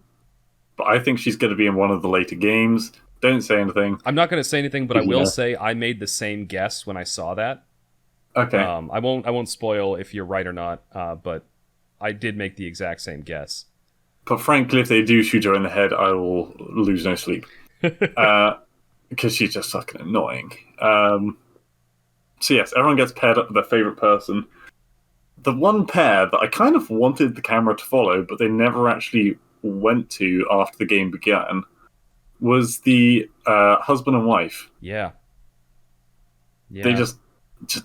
but I think she's going to be in one of the later games. Don't say anything. I'm not going to say anything, but I You will know. say I made the same guess when I saw that. Okay. I won't spoil if you're right or not, but I did make the exact same guess. But frankly, if they do shoot her in the head, I will lose no sleep. Because she's just fucking annoying. So yes, everyone gets paired up with their favorite person. The one pair that I kind of wanted the camera to follow, but they never actually went to after the game began, was the husband and wife. Yeah. They just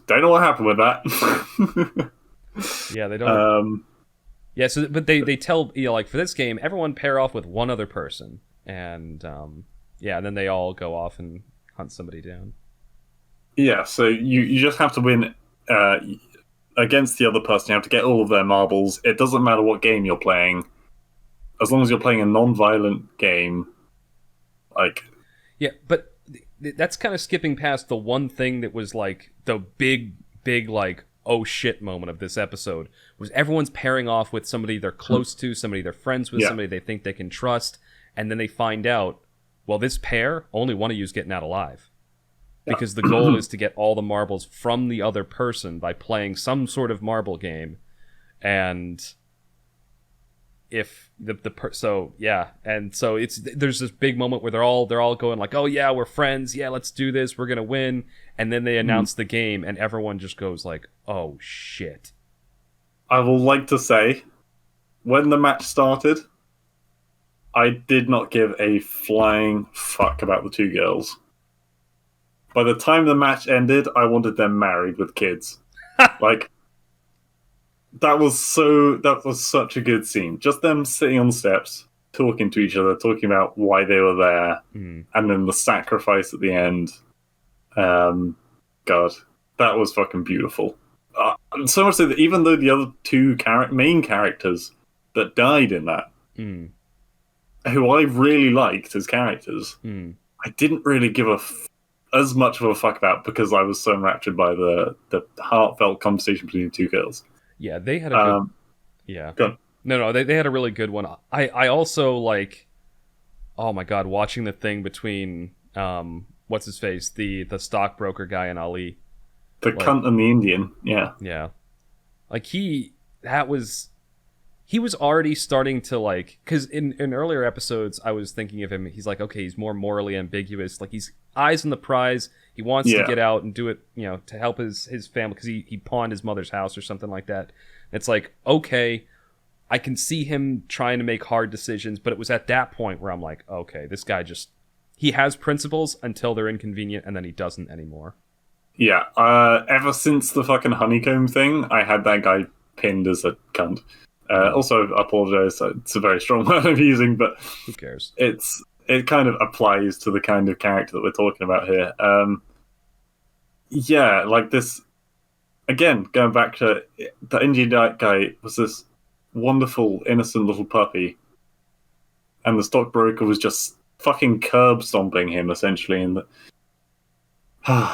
don't know what happened with that. Yeah, they don't. Yeah, so but they tell, you know, like for this game, everyone pair off with one other person, and and then they all go off and hunt somebody down. Yeah, so you just have to win against the other person. You have to get all of their marbles. It doesn't matter what game you're playing, as long as you're playing a non-violent game. Like, yeah, but that's kind of skipping past the one thing that was like the big like oh shit moment of this episode was everyone's pairing off with somebody they're close to, somebody they're friends with, somebody they think they can trust, and then they find out, well, this pair, only one of you is getting out alive. Because the goal is to get all the marbles from the other person by playing some sort of marble game, and if so it's there's this big moment where they're all going like, oh yeah, we're friends, yeah, let's do this, we're gonna win, and then they announce the game, and everyone just goes like, oh shit. I will like to say, when the match started, I did not give a flying fuck about the two girls. By the time the match ended, I wanted them married with kids. Like, that was such a good scene. Just them sitting on the steps, talking to each other, talking about why they were there, and then the sacrifice at the end. God, that was fucking beautiful. So much so that even though the other two main characters that died in that, who I really liked as characters, I didn't really give as much of a fuck about because I was so enraptured by the heartfelt conversation between the two girls. Yeah, they had a good... Yeah. Go on. No, they had a really good one. I also, like... Oh my god, watching the thing between... what's his face? The stockbroker guy and Ali. The cunt and the Indian, yeah. Yeah. Like, he was already starting to, like... Because in earlier episodes, I was thinking of him, he's like, okay, he's more morally ambiguous. Like, he's eyes on the prize. He wants to get out and do it, you know, to help his family, because he pawned his mother's house or something like that. It's like, okay, I can see him trying to make hard decisions, but it was at that point where I'm like, okay, this guy he has principles until they're inconvenient, and then he doesn't anymore. Yeah, ever since the fucking honeycomb thing, I had that guy pinned as a cunt. Also, I apologize, it's a very strong word I'm using, but... Who cares? It kind of applies to the kind of character that we're talking about here. Yeah, like this... Again, going back to... The Indian guy was this wonderful, innocent little puppy, and the stockbroker was just fucking curb-stomping him, essentially, and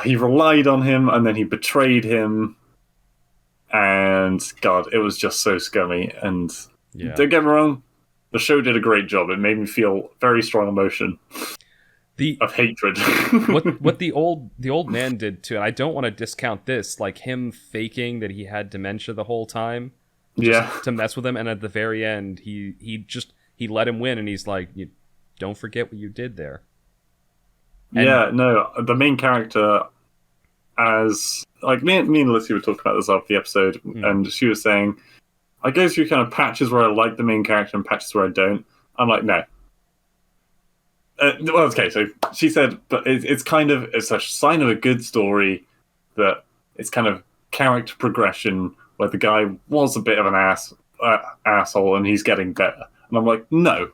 he relied on him, and then he betrayed him, and God, it was just so scummy, and don't get me wrong, the show did a great job. It made me feel very strong emotion of hatred. what the old man did too, and I don't want to discount this, like him faking that he had dementia the whole time, to mess with him, and at the very end, he let him win, and he's like, you don't forget what you did there. And the main character, as like me and Alyssa were talking about this after the episode, and she was saying, I go through kind of patches where I like the main character and patches where I don't. I'm like, no. Well, okay, so she said, but it's a sign of a good story that it's kind of character progression where the guy was a bit of an asshole and he's getting better. And I'm like, no.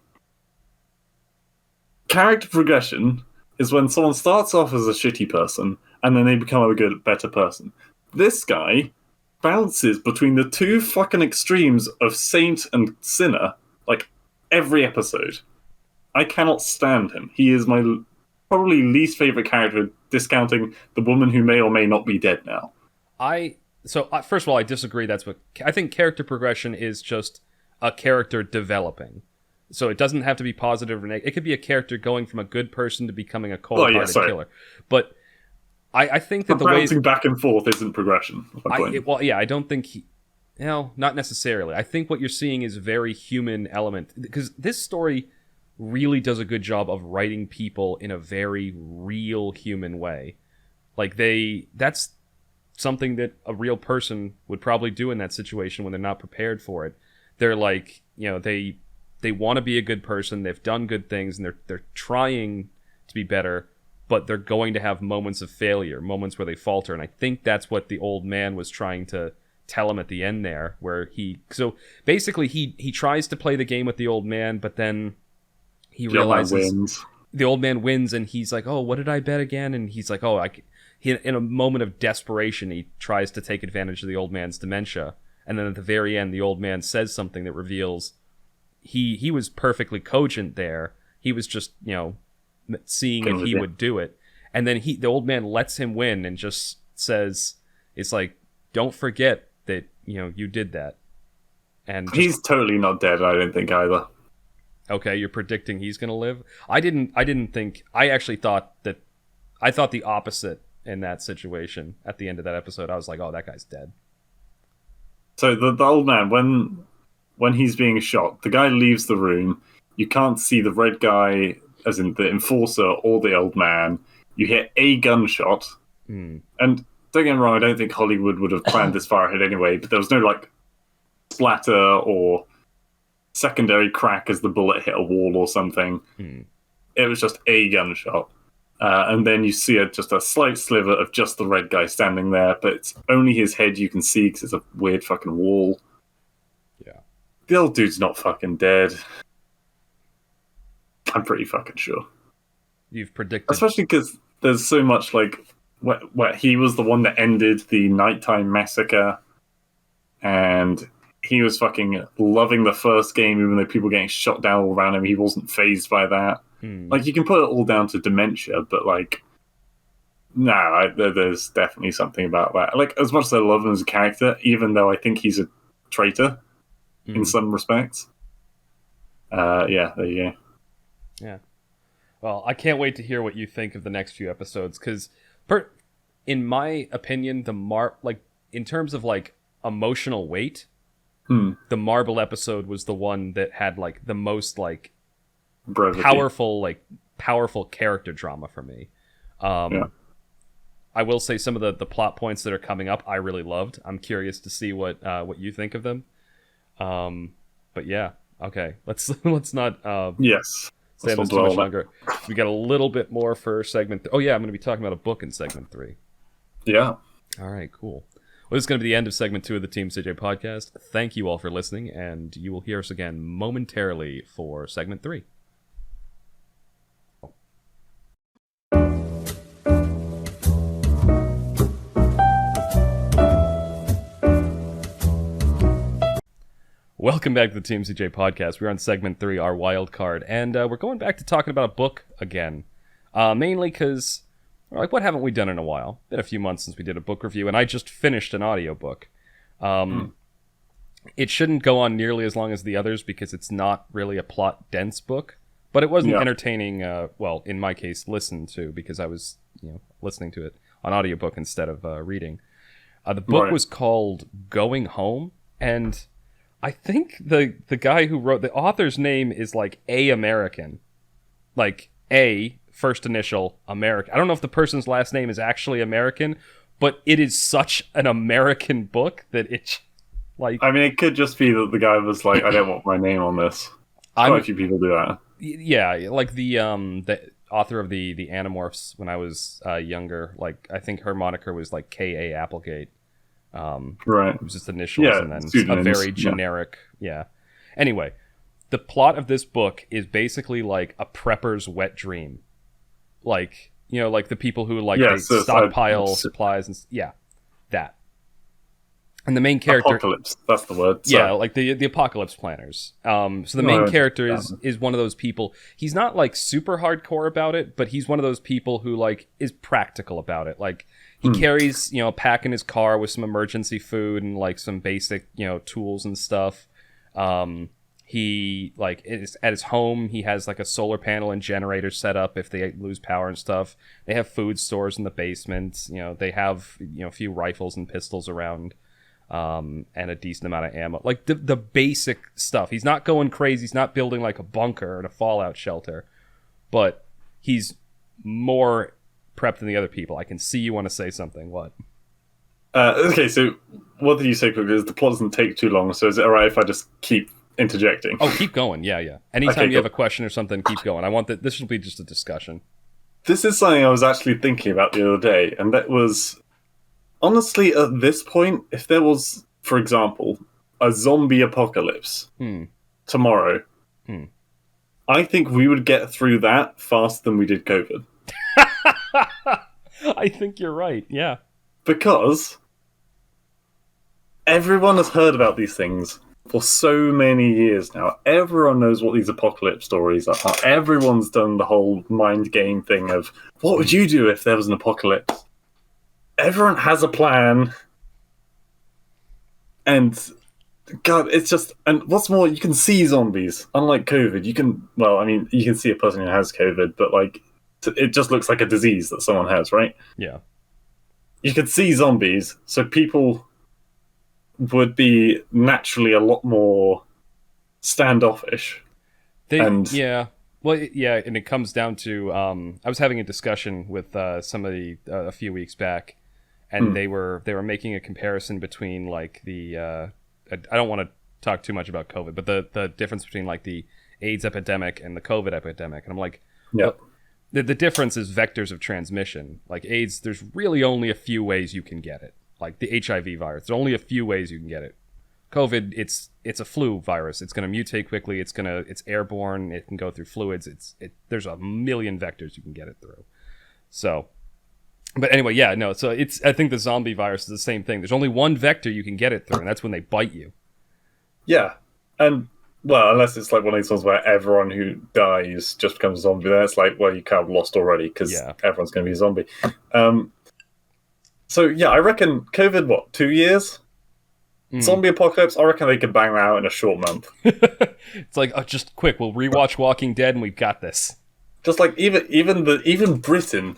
Character progression is when someone starts off as a shitty person and then they become a better person. This guy bounces between the two fucking extremes of saint and sinner, like, every episode. I cannot stand him. He is my probably least favorite character, discounting the woman who may or may not be dead now. First of all, I disagree. I think character progression is just a character developing. So it doesn't have to be positive or negative. It could be a character going from a good person to becoming a cold-hearted killer. But I think that the way bouncing back and forth isn't progression. I don't think not necessarily. I think what you're seeing is a very human element, because this story really does a good job of writing people in a very real human way. Like that's something that a real person would probably do in that situation when they're not prepared for it. They're like, they want to be a good person, they've done good things, and they're trying to be better, but they're going to have moments of failure, moments where they falter. And I think that's what the old man was trying to tell him at the end there, where he tries to play the game with the old man, but then he realizes the old man wins, and he's like, oh, what did I bet again? And he's like, in a moment of desperation, he tries to take advantage of the old man's dementia. And then at the very end, the old man says something that reveals he was perfectly cogent there. He was just, seeing if he would do it. And then the old man lets him win and just says, it's like, don't forget that, you did that. And he's totally not dead, I don't think, either. Okay, you're predicting he's going to live? I actually thought the opposite in that situation. At the end of that episode, I was like, oh, that guy's dead. So the old man, when he's being shot, the guy leaves the room. You can't see the red guy, as in the enforcer, or the old man. You hear a gunshot. And don't get me wrong, I don't think Hollywood would have planned this far ahead anyway, but there was no, splatter or secondary crack as the bullet hit a wall or something. It was just a gunshot. And then you see just a slight sliver of just the red guy standing there, but it's only his head you can see because it's a weird fucking wall. Yeah. The old dude's not fucking dead. I'm pretty fucking sure. You've predicted. Especially because there's so much, where he was the one that ended the nighttime massacre, and he was fucking loving the first game, even though people were getting shot down all around him. He wasn't fazed by that. You can put it all down to dementia, but there's definitely something about that. As much as I love him as a character, even though I think he's a traitor in some respects. There you go. Yeah. Well, I can't wait to hear what you think of the next few episodes, because, in my opinion, in terms of emotional weight, the Marble episode was the one that had the most brevity. powerful character drama for me. I will say some of the plot points that are coming up I really loved. I'm curious to see what you think of them. But yeah, okay. Let's not yes. stay on this too much longer. We got a little bit more for segment. I'm going to be talking about a book in segment 3. Yeah. All right, cool. Well, this is going to be the end of segment 2 of the TMCJ podcast. Thank you all for listening, and you will hear us again momentarily for segment 3. Welcome back to the TMCJ podcast. We're on segment 3, our wild card, and we're going back to talking about a book again. Mainly because, what haven't we done in a while? Been a few months since we did a book review, and I just finished an audiobook. It shouldn't go on nearly as long as the others because it's not really a plot-dense book, but it was an entertaining, in my case, listen to, because I was listening to it on audiobook instead of reading. The book was called Going Home, and I think the guy who wrote, the author's name is A American. A, first initial, American. I don't know if the person's last name is actually American, but it is such an American book that it's it could just be that the guy was I don't want my name on this. Quite a few people do that. Yeah, the author of the Animorphs when I was younger, I think her moniker was K.A. Applegate. Right. It was just initials and then a very generic. Yeah. Anyway, the plot of this book is basically a prepper's wet dream. The people who they stockpile supplies and that. And the main character, apocalypse. That's the word. Sorry. Yeah, the apocalypse planners. So the main character is one of those people. He's not super hardcore about it, but he's one of those people who is practical about it. He carries, a pack in his car with some emergency food and some basic, tools and stuff. He like is at his home. He has like a solar panel and generator set up if they lose power and stuff. They have food stores in the basement. They have a few rifles and pistols around, and a decent amount of ammo. Like the basic stuff. He's not going crazy. He's not building like a bunker and a fallout shelter, but he's more prepped than the other people. I can see you want to say something. What? Okay, so what did you say? Because the plot doesn't take too long. So is it alright if I just keep interjecting? Oh, keep going. Yeah. Anytime Okay, you have a question or something, keep going. I want that. This should be just a discussion. This is something I was actually thinking about the other day, and that was honestly at this point, if there was, for example, a zombie apocalypse tomorrow, I think we would get through that faster than we did COVID. I think you're right. Yeah, because everyone has heard about these things for so many years now. Everyone knows what these apocalypse stories are. Everyone's done the whole mind game thing of, what would you do if there was an apocalypse? Everyone has a plan. And, God, it's just... And what's more, you can see zombies. Unlike COVID, you can... Well, I mean, you can see a person who has COVID, but, like, it just looks like a disease that someone has, right? Yeah. You can see zombies, so people would be naturally a lot more standoffish. Yeah. Well, yeah, and it comes down to... I was having a discussion with somebody a few weeks back, and they were making a comparison between, like, the... I don't want to talk too much about COVID, but the difference between, like, the AIDS epidemic and the COVID epidemic. And I'm like... Yep. The difference is vectors of transmission. Like AIDS, there's really only a few ways you can get it. Like the HIV virus, there's only a few ways you can get it. COVID, it's a flu virus. It's going to mutate quickly. It's airborne. It can go through fluids. There's a million vectors you can get it through. So, but anyway, yeah, no. So I think the zombie virus is the same thing. There's only one vector you can get it through, and that's when they bite you. Yeah, and well, unless it's like one of these ones where everyone who dies just becomes a zombie, then it's like, well, you kind of lost already because everyone's going to be a zombie. So yeah, I reckon COVID, 2 years? Zombie apocalypse, I reckon they could bang that out in a short month. It's like, oh, just quick, we'll rewatch Walking Dead and we've got this. Just like even Britain,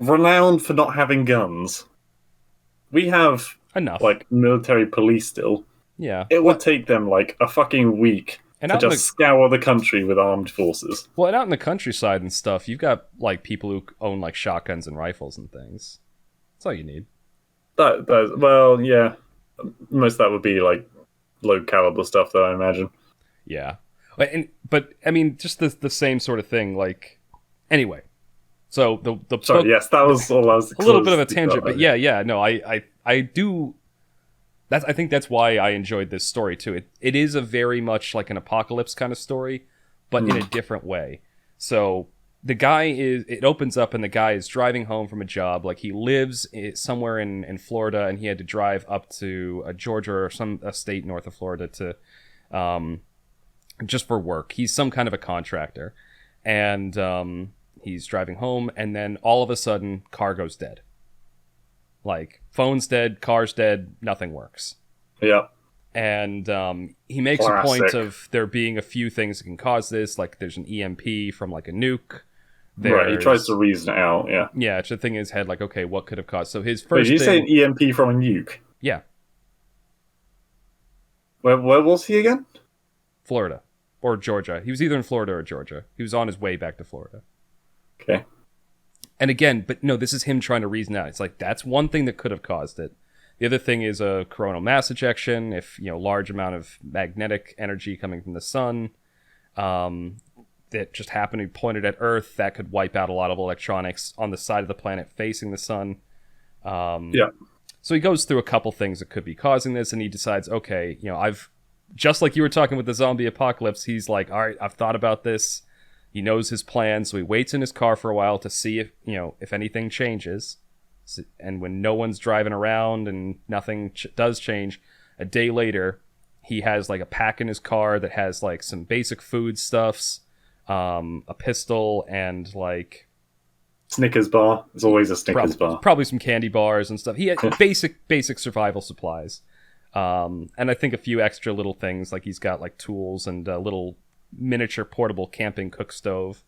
renowned for not having guns, we have enough like military police still. Yeah, it would take them like a fucking week to just scour the country with armed forces. Well, and out in the countryside and stuff, you've got like people who own like shotguns and rifles and things. That's all you need. Well, yeah, most of that would be like low caliber stuff, though, I imagine. Yeah, but I mean, just the same sort of thing. Like, anyway, so the sorry, book, yes, that was all I was. A little bit of a tangent, but yeah, no, I do. I think that's why I enjoyed this story too. It is a very much like an apocalypse kind of story, but in a different way. So it opens up and the guy is driving home from a job. Like he lives somewhere in Florida, and he had to drive up to Georgia or a state north of Florida to just for work. He's some kind of a contractor, and he's driving home, and then all of a sudden, car goes dead. Like, phone's dead, car's dead, nothing works. Yeah. And he makes a point of there being a few things that can cause this. Like, there's an EMP from, like, a nuke. Right, he tries to reason it out, yeah. Yeah, it's a thing in his head, like, okay, what could have caused... So his first Wait, did you say an EMP from a nuke? Yeah. Where was he again? Florida. Or Georgia. He was either in Florida or Georgia. He was on his way back to Florida. Okay. And again, but no, this is him trying to reason out. It's like, that's one thing that could have caused it. The other thing is a coronal mass ejection. If, large amount of magnetic energy coming from the sun that just happened to be pointed at Earth, that could wipe out a lot of electronics on the side of the planet facing the sun. Yeah. So he goes through a couple things that could be causing this, and he decides, okay, I've, just like you were talking with the zombie apocalypse, he's like, all right, I've thought about this. He knows his plan, so he waits in his car for a while to see if anything changes. And when no one's driving around and nothing does change, a day later, he has like a pack in his car that has like some basic foodstuffs, a pistol, and like Snickers bar. There's always a Snickers bar. Probably some candy bars and stuff. He had basic survival supplies. And I think a few extra little things, like he's got like tools and a little miniature portable camping cook stove.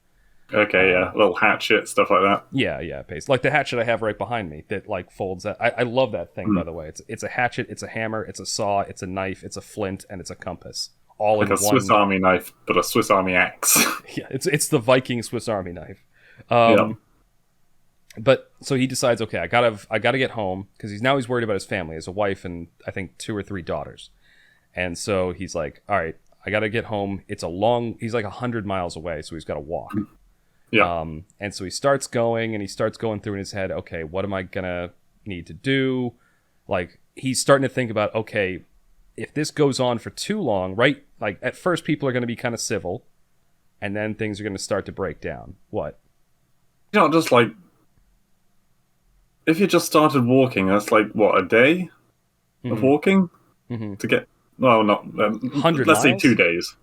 Okay, yeah, little hatchet, stuff like that. Yeah, paste. Like the hatchet I have right behind me that like folds out. I love that thing, by the way. It's a hatchet, it's a hammer, it's a saw, it's a knife, it's a flint, and it's a compass. All like in a one. Swiss Army knife, but a Swiss Army axe. Yeah, it's the Viking Swiss Army knife. Yeah. But so he decides, okay, I gotta get home because he's worried about his family. He has a wife and I think 2 or 3 daughters, and so he's like, all right, I gotta get home. He's like 100 miles away, so he's got to walk. Yeah. And so he starts going through in his head, okay, what am I gonna need to do? Like he's starting to think about, okay, if this goes on for too long, right? Like at first people are going to be kind of civil, and then things are going to start to break down. What? You know, just like if you just started walking, that's like what, a day of walking to get. No, not 100 let's say miles? 2 days.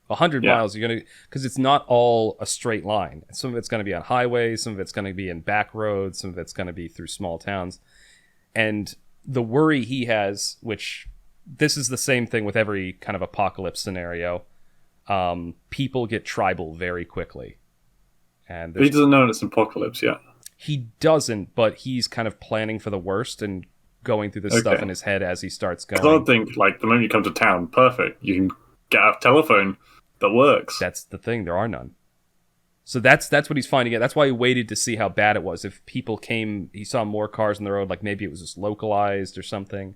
100 miles, you're going to, because it's not all a straight line. Some of it's going to be on highways, some of it's going to be in back roads, some of it's going to be through small towns. And the worry he has, which this is the same thing with every kind of apocalypse scenario, people get tribal very quickly. And But he doesn't know it's an apocalypse yet. He doesn't, but he's kind of planning for the worst and going through this stuff in his head as he starts going. I don't think, like, the moment you come to town, perfect, you can get a telephone that works. That's the thing. There are none. So that's what he's finding out. That's why he waited to see how bad it was. If people came, he saw more cars on the road, like maybe it was just localized or something.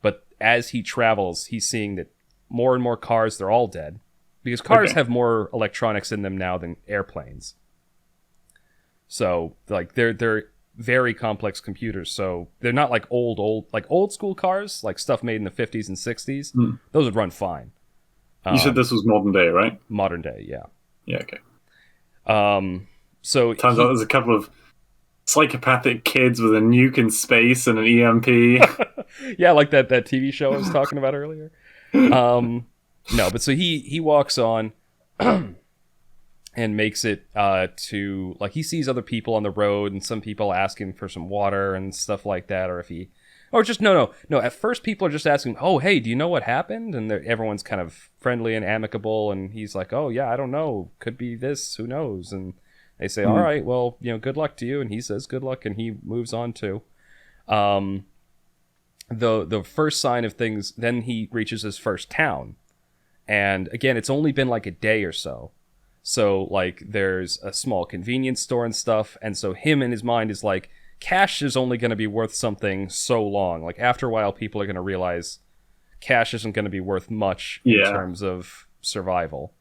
But as he travels, he's seeing that more and more cars, they're all dead. Because cars have more electronics in them now than airplanes. So, like, they're very complex computers. So they're not like old school cars, like stuff made in the 50s and 60s. Those would run fine. You said this was modern day, right? Modern day, yeah. Yeah, okay. So turns out there's a couple of psychopathic kids with a nuke in space and an EMP. Yeah, like that TV show I was talking about earlier. No, but so he walks on and makes it to, like, he sees other people on the road and some people asking for some water and stuff like that, or just no. At first, people are just asking, "Oh, hey, do you know what happened?" And everyone's kind of friendly and amicable, and he's like, "Oh, yeah, I don't know. Could be this. Who knows?" And they say, "All right, well, good luck to you." And he says, "Good luck," and he moves on too. The first sign of things, then he reaches his first town, and again, it's only been like a day or so. So, like, there's a small convenience store and stuff, and so him in his mind is like, cash is only going to be worth something so long. Like, after a while, people are going to realize cash isn't going to be worth much in terms of survival.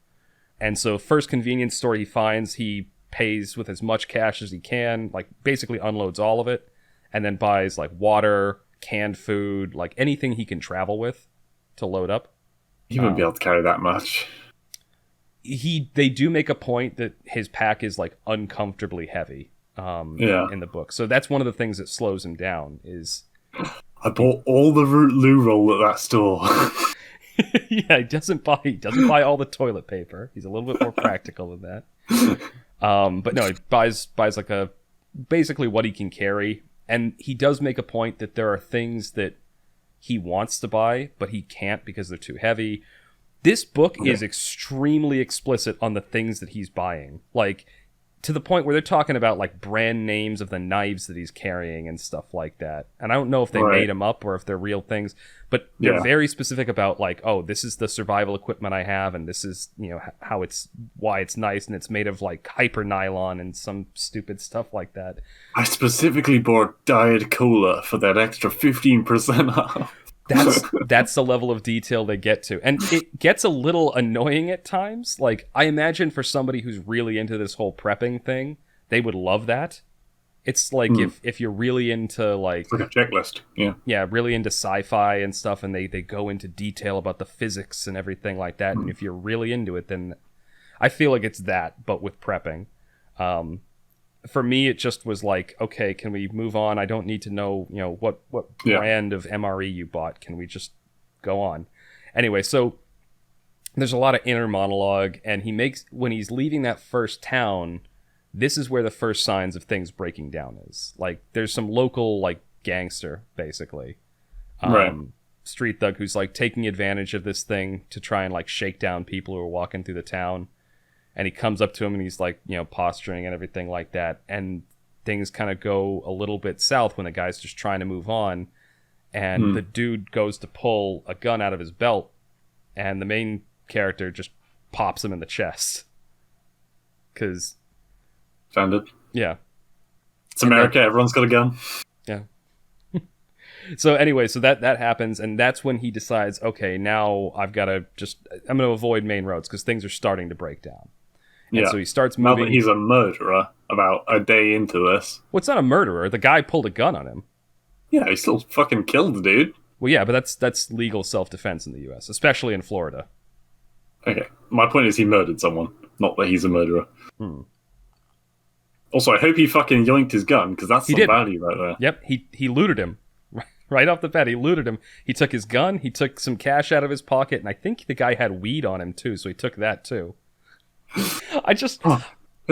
And so, first convenience store he finds, he pays with as much cash as he can, like, basically unloads all of it, and then buys, like, water, canned food, like, anything he can travel with to load up. He wouldn't be able to carry that much. They do make a point that his pack is, like, uncomfortably heavy. In the book. So that's one of the things that slows him down is... I bought all the Root Loo roll at that store. Yeah, he doesn't buy all the toilet paper. He's a little bit more practical than that. But no, he buys like basically what he can carry. And he does make a point that there are things that he wants to buy, but he can't because they're too heavy. This book is extremely explicit on the things that he's buying. Like, to the point where they're talking about, like, brand names of the knives that he's carrying and stuff like that. And I don't know if they made them up or if they're real things, but they're very specific about, like, oh, this is the survival equipment I have, and this is, why it's nice, and it's made of, like, hyper nylon and some stupid stuff like that. I specifically bought Diet Cola for that extra 15% off. That's the level of detail they get to. And it gets a little annoying at times. Like, I imagine for somebody who's really into this whole prepping thing, they would love that. It's like if you're really into, like... Like a checklist, yeah. Yeah, really into sci-fi and stuff, and they go into detail about the physics and everything like that, and if you're really into it, then I feel like it's that, but with prepping. For me, it just was like, okay, can we move on? I don't need to know, what brand of MRE you bought. Can we just go on? Anyway, so there's a lot of inner monologue, and when he's leaving that first town, this is where the first signs of things breaking down is. Like, there's some local, like, gangster, basically. Right. street thug who's like taking advantage of this thing to try and like shake down people who are walking through the town. And he comes up to him and he's like, posturing and everything like that. And things kind of go a little bit south when the guy's just trying to move on. And the dude goes to pull a gun out of his belt. And the main character just pops him in the chest. Because... Standard. Yeah. It's America, everyone's got a gun. Yeah. So anyway, so that happens, and that's when he decides, okay, now I'm going to avoid main roads because things are starting to break down. And so he starts moving. Now that he's a murderer, about a day into this. Well, it's not a murderer. The guy pulled a gun on him. Yeah, he still fucking killed the dude. Well, yeah, but that's legal self-defense in the U.S., especially in Florida. Okay, my point is he murdered someone, not that he's a murderer. Also, I hope he fucking yoinked his gun, because that's some value right there. Yep, he looted him. Right off the bat, he looted him. He took his gun, he took some cash out of his pocket, and I think the guy had weed on him, too, so he took that, too. Is that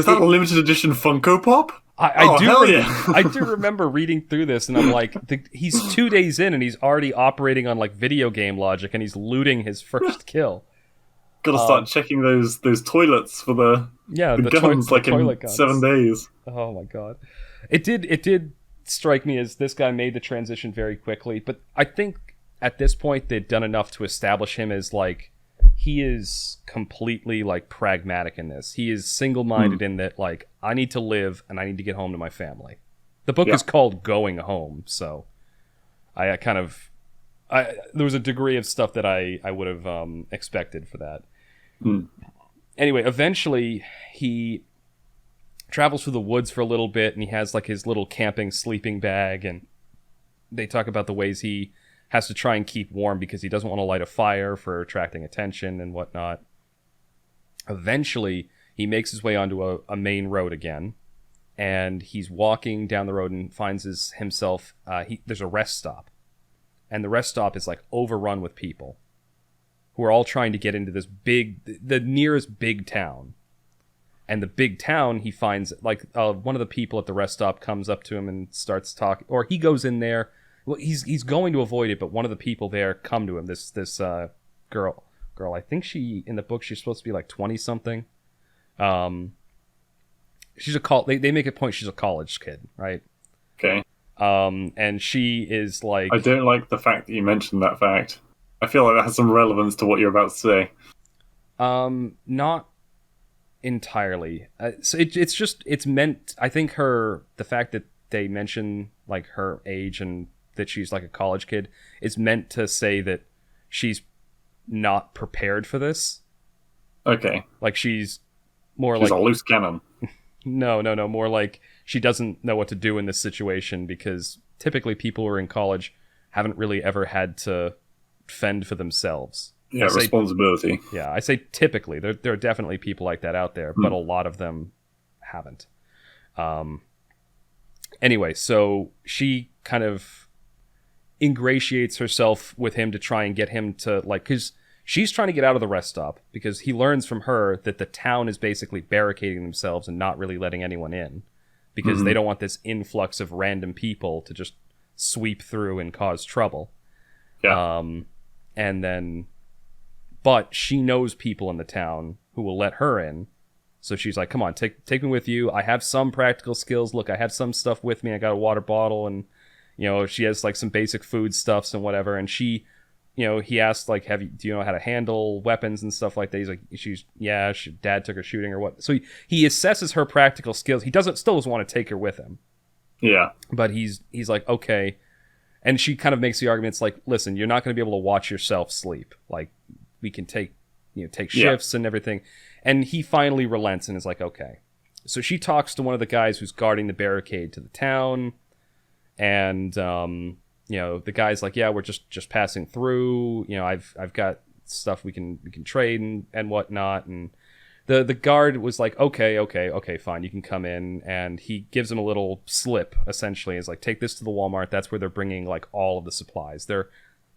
a limited edition Funko Pop? I do remember reading through this, and I'm like, he's 2 days in, and he's already operating on, like, video game logic, and he's looting his first kill. Gotta start checking those toilets for the guns, like in guns. 7 days. Oh my god. It did strike me as this guy made the transition very quickly, but I think at this point they'd done enough to establish him as like he is completely like pragmatic in this. He is single-minded in that like I need to live and I need to get home to my family. The book is called Going Home, so there was a degree of stuff that I would have expected for that. Anyway, eventually he travels through the woods for a little bit, and he has like his little camping sleeping bag, and they talk about the ways he has to try and keep warm because he doesn't want to light a fire for attracting attention and whatnot. Eventually, he makes his way onto a main road again, and he's walking down the road and finds himself, there's a rest stop, and the rest stop is like overrun with people who are all trying to get into the nearest big town. And the big town, he finds, like, one of the people at the rest stop comes up to him and starts talking, or he goes in there. Well, he's going to avoid it, but one of the people there come to him, this girl, I think in the book, she's supposed to be like 20-something. She's they make a point she's a college kid, right? Okay. And she is like... I don't like the fact that you mentioned that fact. I feel like that has some relevance to what you're about to say. Not entirely. So it's meant. I think the fact that they mention like her age and that she's like a college kid is meant to say that she's not prepared for this. Okay. Like she's a loose cannon. No. More like she doesn't know what to do in this situation because typically people who are in college haven't really ever had to fend for themselves. Yeah, responsibility. Yeah, I say typically. There are definitely people like that out there, but a lot of them haven't. Anyway, so she kind of ingratiates herself with him to try and get him to, like, because she's trying to get out of the rest stop because he learns from her that the town is basically barricading themselves and not really letting anyone in because they don't want this influx of random people to just sweep through and cause trouble. Yeah. But she knows people in the town who will let her in. So she's like, come on, take me with you. I have some practical skills. Look, I have some stuff with me. I got a water bottle and, she has like some basic food stuffs and whatever. And she, he asked like, do you know how to handle weapons and stuff like that? He's like, dad took her shooting or what. So he assesses her practical skills. He still doesn't want to take her with him. Yeah. But he's like, okay. And she kind of makes the argument, it's like, listen, you're not going to be able to watch yourself sleep. Like, we can take shifts and everything. And he finally relents and is like, okay. So she talks to one of the guys who's guarding the barricade to the town. And, the guy's like, yeah, we're just passing through. I've got stuff we can trade and whatnot. And the guard was like, okay, fine, you can come in. And he gives him a little slip, essentially. He's like, take this to the Walmart. That's where they're bringing, like, all of the supplies. They're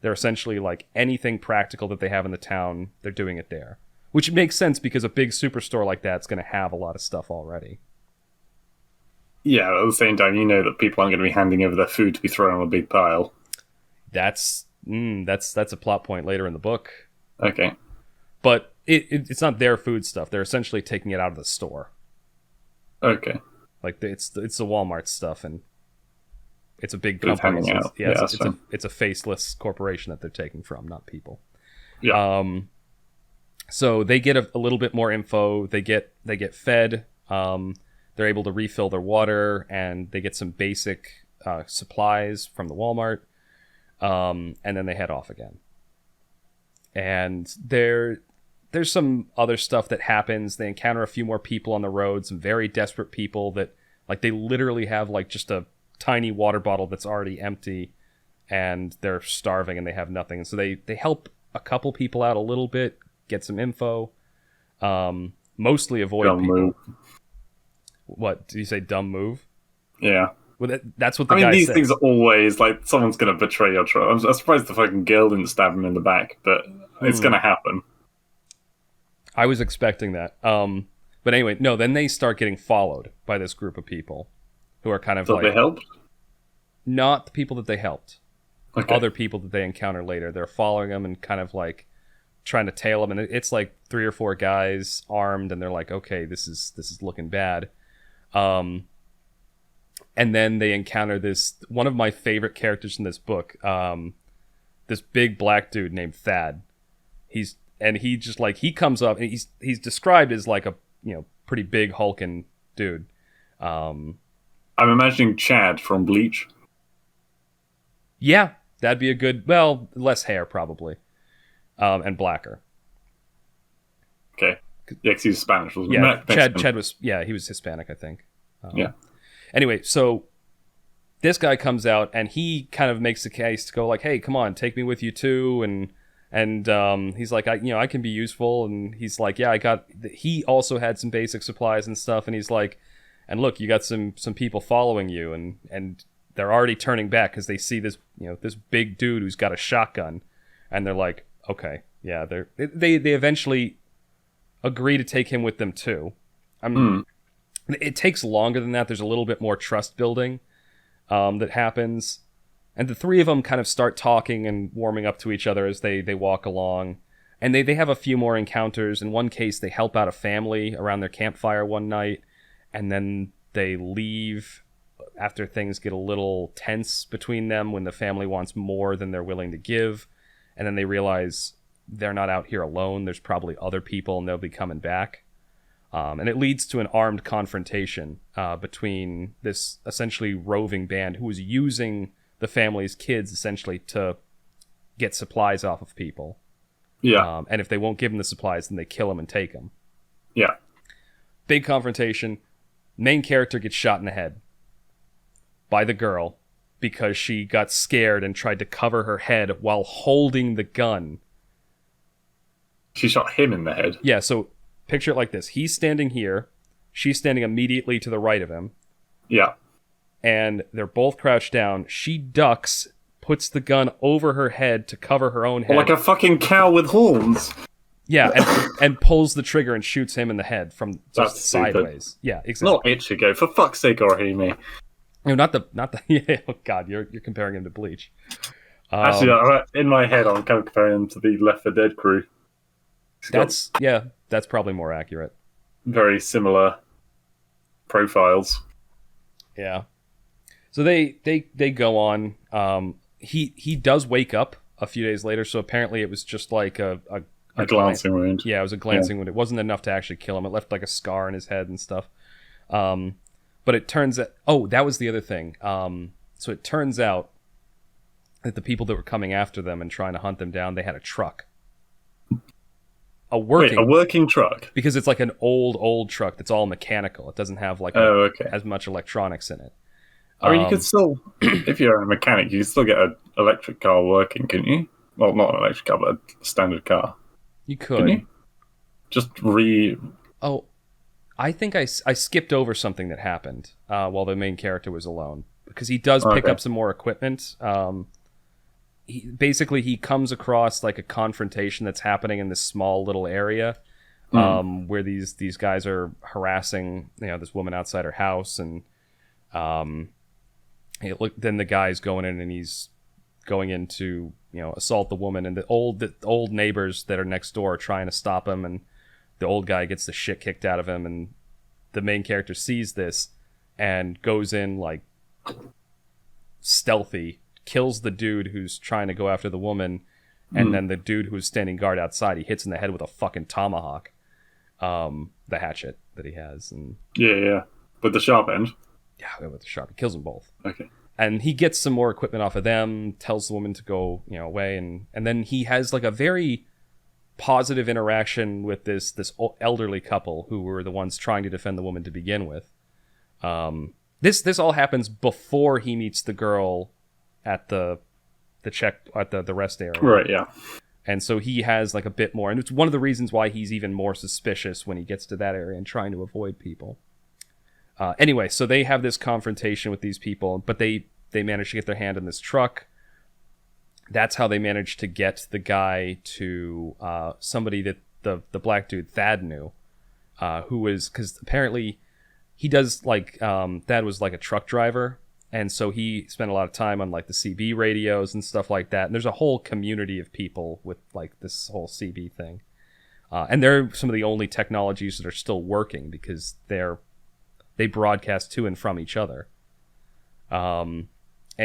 essentially, like, anything practical that they have in the town, they're doing it there. Which makes sense because a big superstore like that's going to have a lot of stuff already. Yeah, at the same time, that people aren't going to be handing over their food to be thrown on a big pile. That's That's a plot point later in the book. Okay. But it's not their food stuff. They're essentially taking it out of the store. Okay. Like it's the Walmart stuff, and it's a big It's company. hanging So out. it's a faceless corporation that they're taking from, not people. Yeah. So they get a little bit more info. They get fed. They're able to refill their water, and they get some basic supplies from the Walmart. And then they head off again. And there's some other stuff that happens. They encounter a few more people on the road, some very desperate people that, like, they literally have, like, just a tiny water bottle that's already empty, and they're starving and they have nothing. And so they help a couple people out a little bit, get some info, mostly avoid Dumb people. move. What, did you say dumb move? Yeah. Well, that's what the guy these says. things are always like someone's going to betray your trust. I'm surprised the fucking girl didn't stab him in the back, but it's going to happen. I was expecting that. But anyway, no, then they start getting followed by this group of people who are kind of So they helped? Not the people that they helped. Okay. Other people that they encounter later. They're following them and kind of like trying to tail them. And it's like 3 or 4 guys armed, and they're like, okay, this is looking bad. And then they encounter one of my favorite characters in this book, this big black dude named Thad. He comes up, and he's described as like a, pretty big hulking dude. I'm imagining Chad from Bleach. Yeah, that'd be a good, less hair probably, and blacker. Okay. Yeah, because he's Spanish, wasn't he? Yeah, Chad was, he was Hispanic, I think. Yeah. Anyway, so this guy comes out, and he kind of makes the case to go like, hey, come on, take me with you too, and he's like, I can be useful, and he's like, yeah, he also had some basic supplies and stuff, and he's like, and look, you got some people following you, and they're already turning back because they see this, this big dude who's got a shotgun, and they're like, okay, yeah, they eventually agree to take him with them too. It takes longer than that. There's a little bit more trust building that happens. And the 3 of them kind of start talking and warming up to each other as they walk along. And they have a few more encounters. In one case, they help out a family around their campfire one night. And then they leave after things get a little tense between them when the family wants more than they're willing to give. And then they realize they're not out here alone. There's probably other people, and they'll be coming back. And it leads to an armed confrontation between this essentially roving band who is using the family's kids essentially to get supplies off of people. Yeah. And if they won't give them the supplies, then they kill them and take them. Yeah. Big confrontation. Main character gets shot in the head by the girl because she got scared and tried to cover her head while holding the gun. She shot him in the head. Yeah, so picture it like this. He's standing here. She's standing immediately to the right of him. Yeah. And they're both crouched down. She ducks, puts the gun over her head to cover her own head. Like a fucking cow with horns. Yeah, and pulls the trigger and shoots him in the head from just That's sideways. Stupid. Yeah, exactly. Not Ichigo, for fuck's sake, Orihime. No, not the. Yeah, oh God, you're comparing him to Bleach. Actually, in my head, I'm kind of comparing him to the Left 4 Dead crew. That's probably more accurate. Very similar profiles. Yeah. So they go on. He does wake up a few days later. So apparently it was just like a glancing wound. Yeah, it was a glancing wound. It wasn't enough to actually kill him. It left like a scar in his head and stuff. But it turns out... Oh, that was the other thing. So it turns out that the people that were coming after them and trying to hunt them down, they had a truck. A working truck? Because it's like an old truck that's all mechanical. It doesn't have like as much electronics in it. I mean, you could still... if you're a mechanic, you can still get an electric car working, couldn't you? Well, not an electric car, but a standard car. You could. You? Just Oh, I think I skipped over something that happened while the main character was alone. Because he does pick up some more equipment. He comes across like a confrontation that's happening in this small little area where these guys are harassing this woman outside her house, and then the guy's going in and he's going into assault the woman, and the old neighbors that are next door are trying to stop him, and the old guy gets the shit kicked out of him, and the main character sees this and goes in like stealthy, kills the dude who's trying to go after the woman, and then the dude who's standing guard outside, he hits in the head with a fucking tomahawk, the hatchet that he has, and with the sharp end. Yeah, with the sharp, he kills them both. Okay. And he gets some more equipment off of them, tells the woman to go, away, and then he has like a very positive interaction with this elderly couple who were the ones trying to defend the woman to begin with. This all happens before he meets the girl at the rest area. Right, yeah. And so he has like a bit more, and it's one of the reasons why he's even more suspicious when he gets to that area and trying to avoid people. Anyway, so they have this confrontation with these people, but they manage to get their hand on this truck. That's how they managed to get the guy to somebody that the black dude Thad knew, who was, because apparently he does like Thad was like a truck driver, and so he spent a lot of time on like the CB radios and stuff like that. And there's a whole community of people with like this whole CB thing, and they're some of the only technologies that are still working because they broadcast to and from each other. And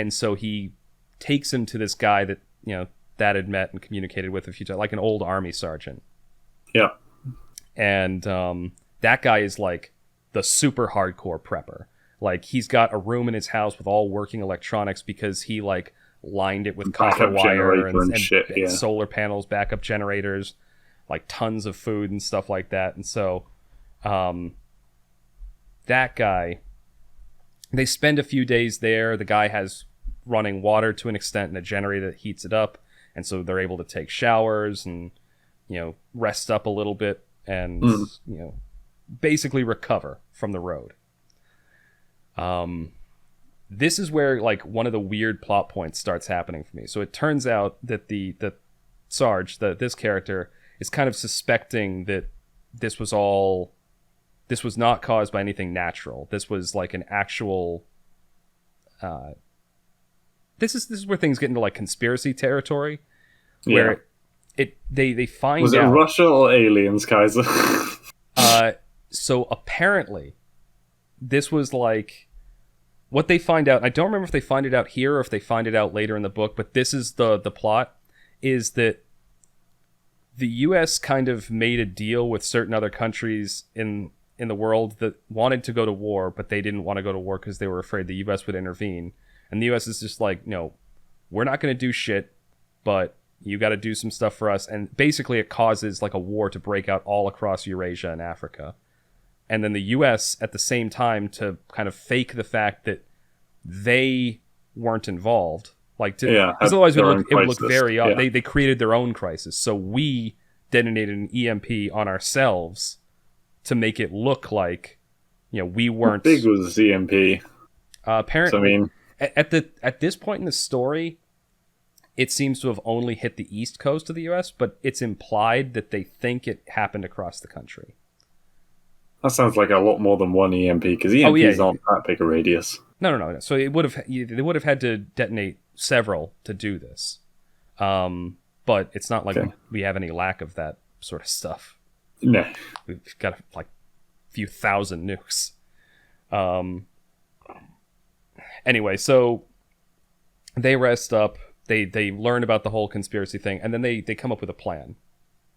so he takes him to this guy that, that had met and communicated with a few times, like an old army sergeant. Yeah. And that guy is like the super hardcore prepper. Like, he's got a room in his house with all working electronics because he like lined it with copper wire and shit, and solar panels, backup generators, like tons of food and stuff like that. And so that guy, they spend a few days there. The guy has running water to an extent and a generator that heats it up, and so they're able to take showers and rest up a little bit and basically recover from the road. This is where like one of the weird plot points starts happening for me. So it turns out that the Sarge, this character, is kind of suspecting that this was not caused by anything natural. This was like an actual. This is where things get into like conspiracy territory, where they find out. Was it Russia or aliens, Kaiser? So apparently, this was like what they find out. I don't remember if they find it out here or if they find it out later in the book. But this is the plot: is that the U.S. kind of made a deal with certain other countries in the world that wanted to go to war, but they didn't want to go to war because they were afraid the U.S. would intervene. And the U.S. is just like, no, we're not going to do shit, but you got to do some stuff for us. And basically it causes like a war to break out all across Eurasia and Africa. And then the U.S. at the same time, to kind of fake the fact that they weren't involved. Like, because otherwise it would look very odd. They created their own crisis. So we detonated an EMP on ourselves to make it look like, we weren't. How big was the EMP? Apparently, so, I mean, at this point in the story, it seems to have only hit the east coast of the U.S., but it's implied that they think it happened across the country. That sounds like a lot more than one EMP, because EMPs aren't that big a radius. No. So they would have had to detonate several to do this, but it's not like we have any lack of that sort of stuff. No, we've got like a few thousand nukes. Anyway, so they rest up. They learn about the whole conspiracy thing, and then they come up with a plan.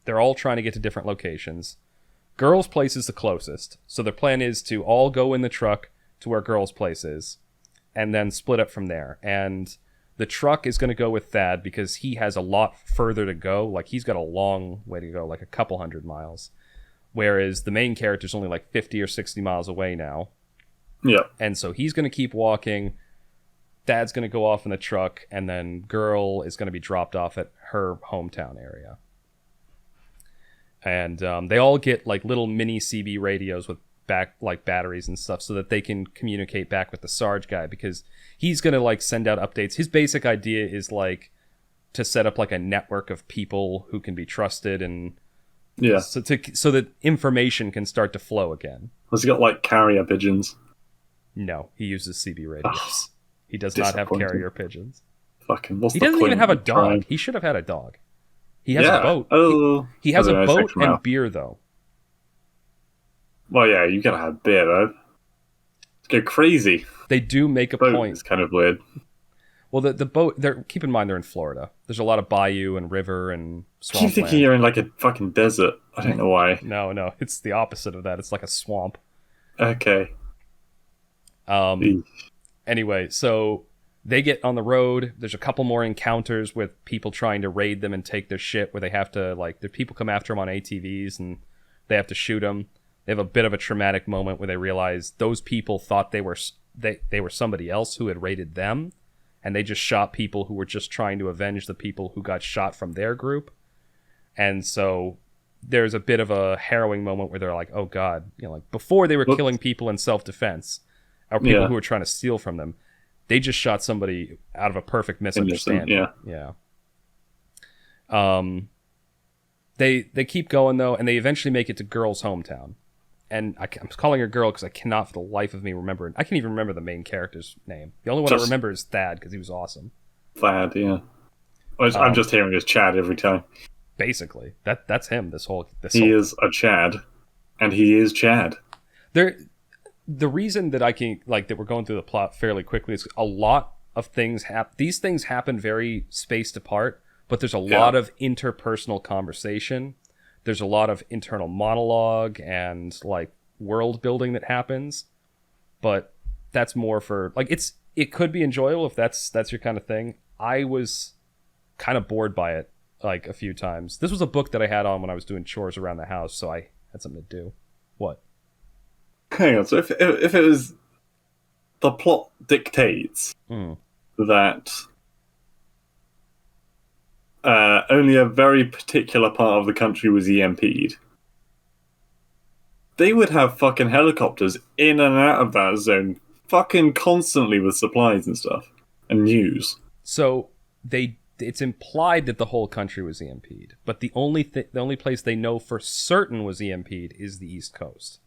They're all trying to get to different locations. Girl's place is the closest, so their plan is to all go in the truck to where Girl's place is, and then split up from there. And the truck is going to go with Thad because he has a lot further to go. Like, he's got a long way to go, like a couple 100 miles. Whereas the main character's only like 50 or 60 miles away now. Yeah. And so he's going to keep walking. Thad's going to go off in the truck, and then Girl is going to be dropped off at her hometown area. And they all get like little mini CB radios with batteries and stuff so that they can communicate back with the Sarge guy, because he's going to like send out updates. His basic idea is like to set up like a network of people who can be trusted, and so that information can start to flow again. Has he got like carrier pigeons? No, he uses CB radios. He does not have carrier pigeons. Fucking, what's He the doesn't point even have a of trying? dog. He should have had a dog. He has Yeah. a boat. Oh, He has I a don't know, boat check him and out. beer, though. Well, yeah, you gotta have beer though. Let's go crazy. They do make a Boat point. is kind of weird. Well, the boat. Keep in mind they're in Florida. There's a lot of bayou and river and I keep swamp thinking land. you're in like a fucking desert. I don't know why. No, it's the opposite of that. It's like a swamp. Okay. Um. Anyway, so they get on the road. There's a couple more encounters with people trying to raid them and take their shit, where they have to the people come after them on ATVs and they have to shoot them. They have a bit of a traumatic moment where they realize those people thought they were somebody else who had raided them, and they just shot people who were just trying to avenge the people who got shot from their group. And so there's a bit of a harrowing moment where they're like, oh God, like before they were killing people in self-defense or people who were trying to steal from them. They just shot somebody out of a perfect misunderstanding. Yeah. They keep going though, and they eventually make it to Girl's hometown. And I'm calling her Girl because I cannot for the life of me remember it. I can't even remember the main character's name. The only one I remember is Thad because he was awesome. Thad, yeah. I'm just hearing his Chad every time. Basically, that's him. He is a Chad, and he is Chad. The reason that I can that we're going through the plot fairly quickly is a lot of things these things happen very spaced apart, but there's a lot of interpersonal conversation. There's a lot of internal monologue and world building that happens, but that's more for it could be enjoyable if that's your kind of thing. I was kind of bored by it a few times. This was a book that I had on when I was doing chores around the house, so I had something to do. What? Hang on. So if it was the plot dictates that only a very particular part of the country was EMP'd, they would have fucking helicopters in and out of that zone fucking constantly with supplies and stuff and news. So it's implied that the whole country was EMP'd, but the only place they know for certain was EMP'd is the East Coast.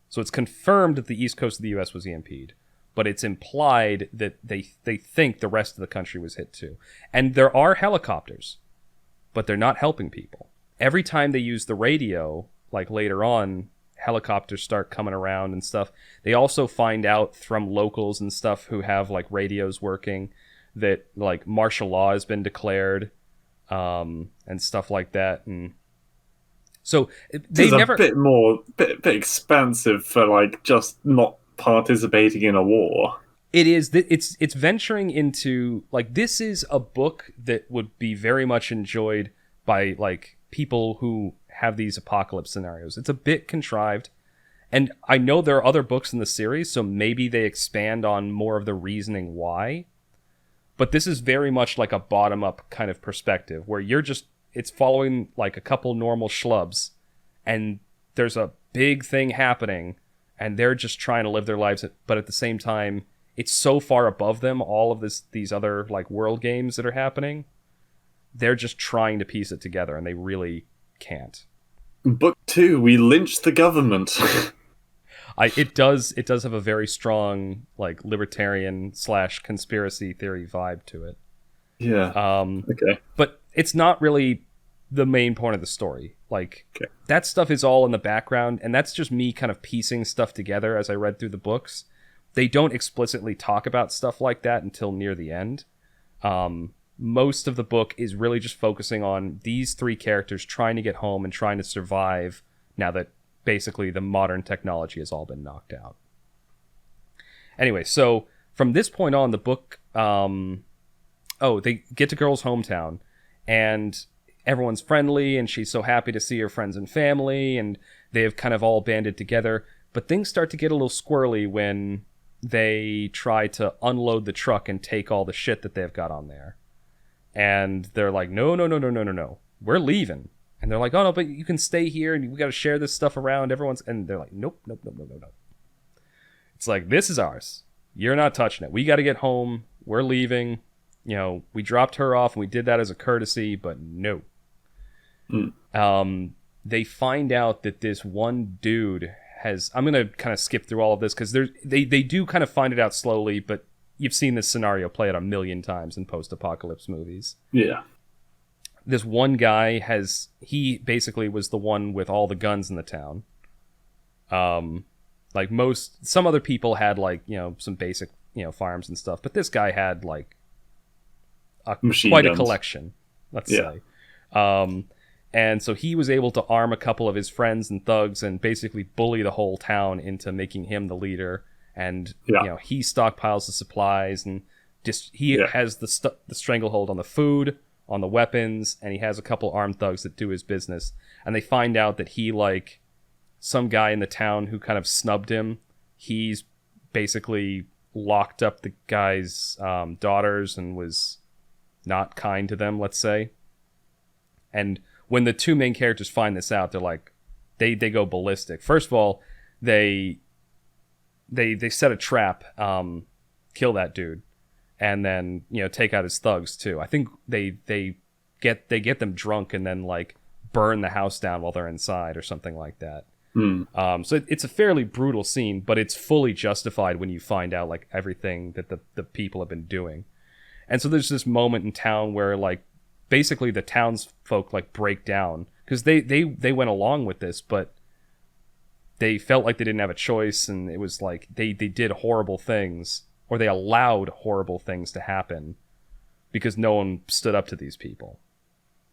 So it's confirmed that the East Coast of the U.S. was EMP'd, but it's implied that they think the rest of the country was hit too. And there are helicopters, but they're not helping people. Every time they use the radio, later on, helicopters start coming around and stuff. They also find out from locals and stuff who have radios working that martial law has been declared, and stuff like that. And so they never a bit expansive for just not participating in a war. It is. It's venturing into this is a book that would be very much enjoyed by people who have these apocalypse scenarios. It's a bit contrived, and I know there are other books in the series, so maybe they expand on more of the reasoning why. But this is very much a bottom up kind of perspective where it's following a couple normal schlubs, and there's a big thing happening, and they're just trying to live their lives, but at the same time, it's so far above them, all of these other world games that are happening. They're just trying to piece it together, and they really can't. Book 2, we lynched the government. It does have a very strong libertarian / conspiracy theory vibe to it. Yeah. Okay. But it's not really the main point of the story. That stuff is all in the background, and that's just me kind of piecing stuff together as I read through the books. They don't explicitly talk about stuff like that until near the end. Most of the book is really just focusing on these three characters trying to get home and trying to survive now that basically the modern technology has all been knocked out. Anyway, so from this point on, the book... they get to Girl's hometown, and everyone's friendly, and she's so happy to see her friends and family, and they have kind of all banded together. But things start to get a little squirrely when they try to unload the truck and take all the shit that they've got on there. And they're like, no, we're leaving. And they're like, oh no, but you can stay here, and we got to share this stuff around. And they're like, nope. It's this is ours. You're not touching it. We got to get home. We're leaving. We dropped her off, and we did that as a courtesy, but no. They find out that this one dude has... I'm going to kind of skip through all of this, because they do kind of find it out slowly, but you've seen this scenario play out a million times in post-apocalypse movies. Yeah. This one guy he basically was the one with all the guns in the town. Like some other people had like, some basic, firearms and stuff, but this guy had like quite guns. A collection, let's say. And so he was able to arm a couple of his friends and thugs and basically bully the whole town into making him the leader. And he stockpiles the supplies, and has the stranglehold on the food, on the weapons, and he has a couple armed thugs that do his business. And they find out that he, like, some guy in the town who kind of snubbed him, he's basically locked up the guy's daughters and was not kind to them, let's say. And when the two main characters find this out, they're like, they go ballistic. First of all, they set a trap, kill that dude, and then take out his thugs too. I think they get them drunk and then like burn the house down while they're inside or something like that. So it's a fairly brutal scene, but it's fully justified when you find out like everything that the people have been doing. And so there's this moment in town where like basically the townsfolk like break down because they went along with this, but they felt like they didn't have a choice, and it was like they did horrible things, or they allowed horrible things to happen because no one stood up to these people.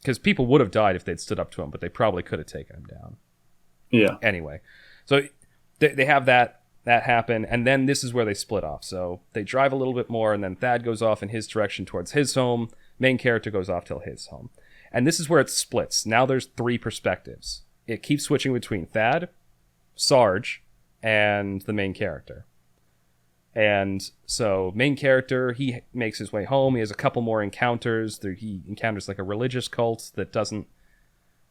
Because people would have died if they'd stood up to them, but they probably could have taken them down. Yeah. Anyway, so they have that happen, and then this is where they split off. So they drive a little bit more, and then Thad goes off in his direction towards his home. Main character goes off to his home. And this is where it splits. Now there's 3 perspectives. It keeps switching between Thad, Sarge, and the main character. And so main character, he makes his way home. He has a couple more encounters. He encounters like a religious cult that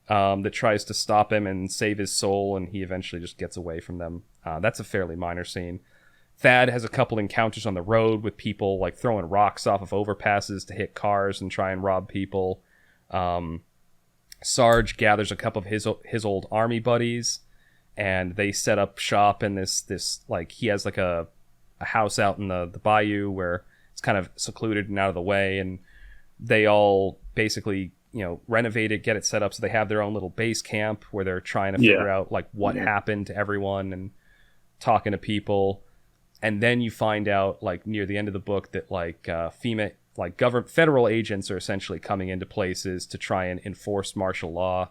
that tries to stop him and save his soul, and he eventually just gets away from them. That's a fairly minor scene. Thad has a couple encounters on the road with people like throwing rocks off of overpasses to hit cars and try and rob people. Sarge gathers a couple of his old army buddies, and they set up shop in this like he has like a house out in the bayou where it's kind of secluded and out of the way, and they all basically renovate it, get it set up so they have their own little base camp where they're trying to figure out like what happened to everyone and talking to people. And then you find out like near the end of the book that like FEMA, like federal agents are essentially coming into places to try and enforce martial law,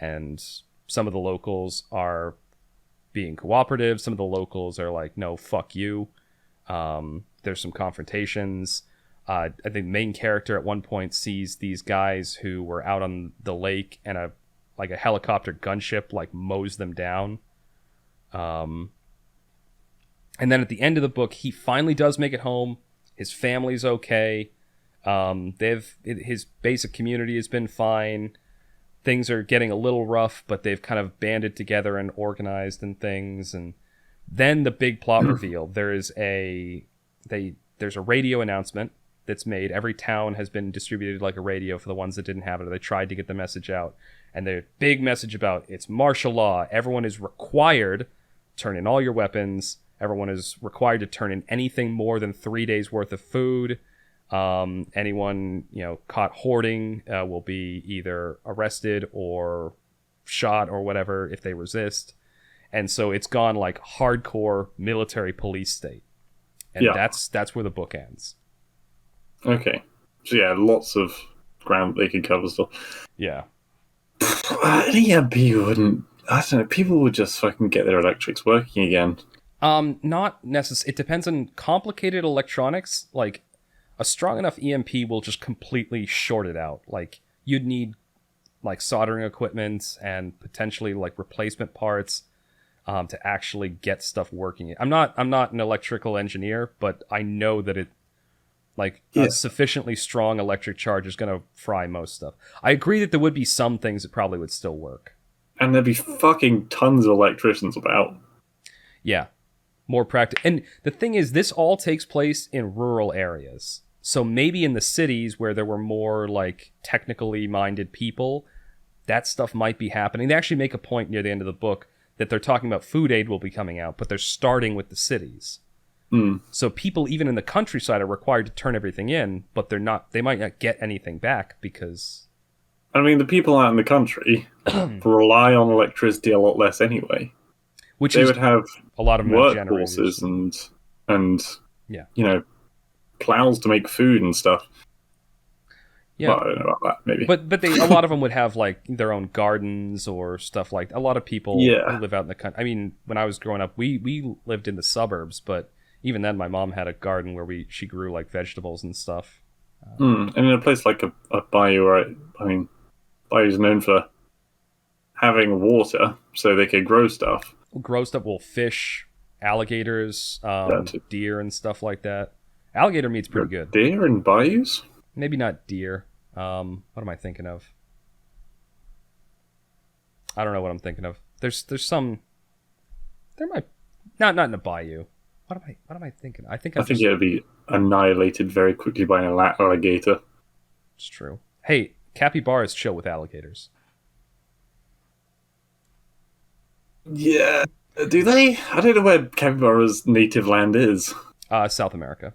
and some of the locals are being cooperative. Some of the locals are like, no, fuck you. There's some confrontations. I think the main character at one point sees these guys who were out on the lake, and a helicopter gunship like mows them down. And then at the end of the book, he finally does make it home. His family's okay. His basic community has been fine. Things are getting a little rough, but they've kind of banded together and organized and things. And then the big plot reveal. There's a radio announcement that's made. Every town has been distributed like a radio for the ones that didn't have it. Or they tried to get the message out. And the big message about it's martial law. Everyone is required to turn in all your weapons. Everyone is required to turn in anything more than 3 days worth of food. Anyone caught hoarding will be either arrested or shot or whatever if they resist. And so it's gone like hardcore military police state. And that's where the book ends. Okay. So yeah, lots of ground they could cover still. Yeah. People wouldn't. I don't know. People would just fucking get their electrics working again. Not necessarily. It depends on complicated electronics. Like a strong enough EMP will just completely short it out. Like you'd need like soldering equipment and potentially like replacement parts to actually get stuff working. I'm not an electrical engineer, but I know that a sufficiently strong electric charge is going to fry most stuff. I agree that there would be some things that probably would still work. And there'd be fucking tons of electricians about. Yeah. More practical. And the thing is, this all takes place in rural areas. So maybe in the cities where there were more like technically minded people, that stuff might be happening. They actually make a point near the end of the book that they're talking about food aid will be coming out, but they're starting with the cities. So people even in the countryside are required to turn everything in, but they might not get anything back because... I mean, the people out in the country rely on electricity a lot less anyway. Which they is would have a lot of workhorses and plows to make food and stuff. Yeah, well, I don't know about that, maybe. But a lot of them would have like their own gardens or stuff like that. A lot of people who live out in the country. I mean, when I was growing up, we lived in the suburbs, but even then, my mom had a garden where she grew like vegetables and stuff. And in a place like a bayou, right? I mean, bayou's known for having water, so they could grow stuff. Fish, alligators, deer, and stuff like that. Alligator meat's pretty good. Deer in bayous? Maybe not deer. What am I thinking of? I don't know what I'm thinking of. There's some. There might not in a bayou. What am I thinking? I think it would be annihilated very quickly by an alligator. It's true. Hey, capybaras chill with alligators. Yeah. Do they? I don't know where capybara's native land is. South America.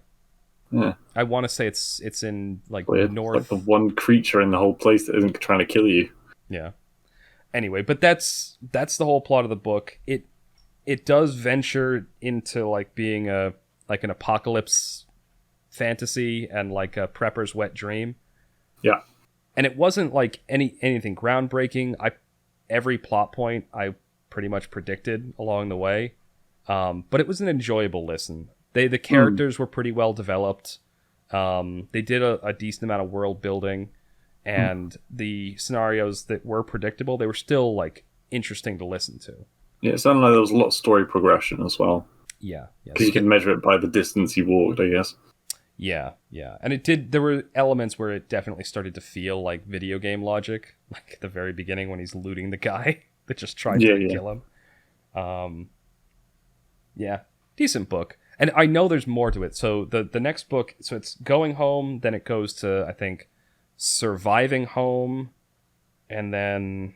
Yeah. I want to say it's in like weird. north. It's like the one creature in the whole place that isn't trying to kill you. Yeah. Anyway, but that's the whole plot of the book. It does venture into like being an apocalypse fantasy and like a prepper's wet dream. Yeah. And it wasn't like anything groundbreaking. Every plot point I pretty much predicted along the way. But it was an enjoyable listen. The characters were pretty well developed. They did a decent amount of world building, and the scenarios that were predictable, they were still like interesting to listen to. Yeah, it sounded like there was a lot of story progression as well. Yeah. Because you can measure it by the distance you walked, I guess. Yeah. And it did. There were elements where it definitely started to feel like video game logic, like at the very beginning when he's looting the guy that just tried to kill him. Decent book. And I know there's more to it. So the next book, so it's Going Home, then it goes to, I think, Surviving Home, and then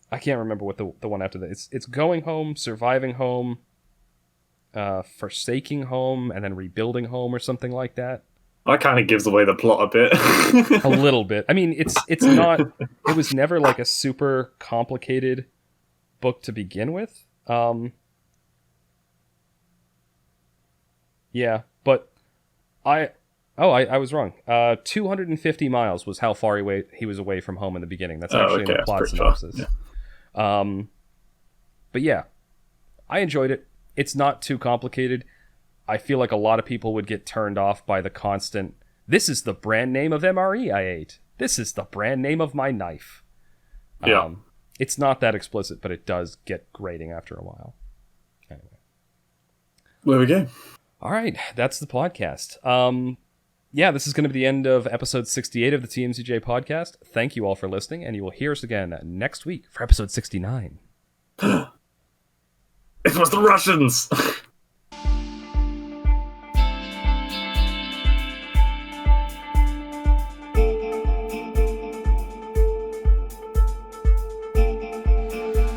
I can't remember what the one after that. It's Going Home, Surviving Home, Forsaking Home, and then Rebuilding Home or something like that. That kind of gives away the plot a bit. A little bit. I mean, it's not. It was never like a super complicated book to begin with. Yeah, but I was wrong. 250 miles was how far he was away from home in the beginning. That's actually in the plot synopsis. Yeah. But yeah, I enjoyed it. It's not too complicated. I feel like a lot of people would get turned off by the constant, this is the brand name of MRE I ate. This is the brand name of my knife. Yeah. It's not that explicit, but it does get grating after a while. Anyway. There we go. All right, that's the podcast. This is going to be the end of episode 68 of the TMCJ podcast. Thank you all for listening, and you will hear us again next week for episode 69. It was the Russians!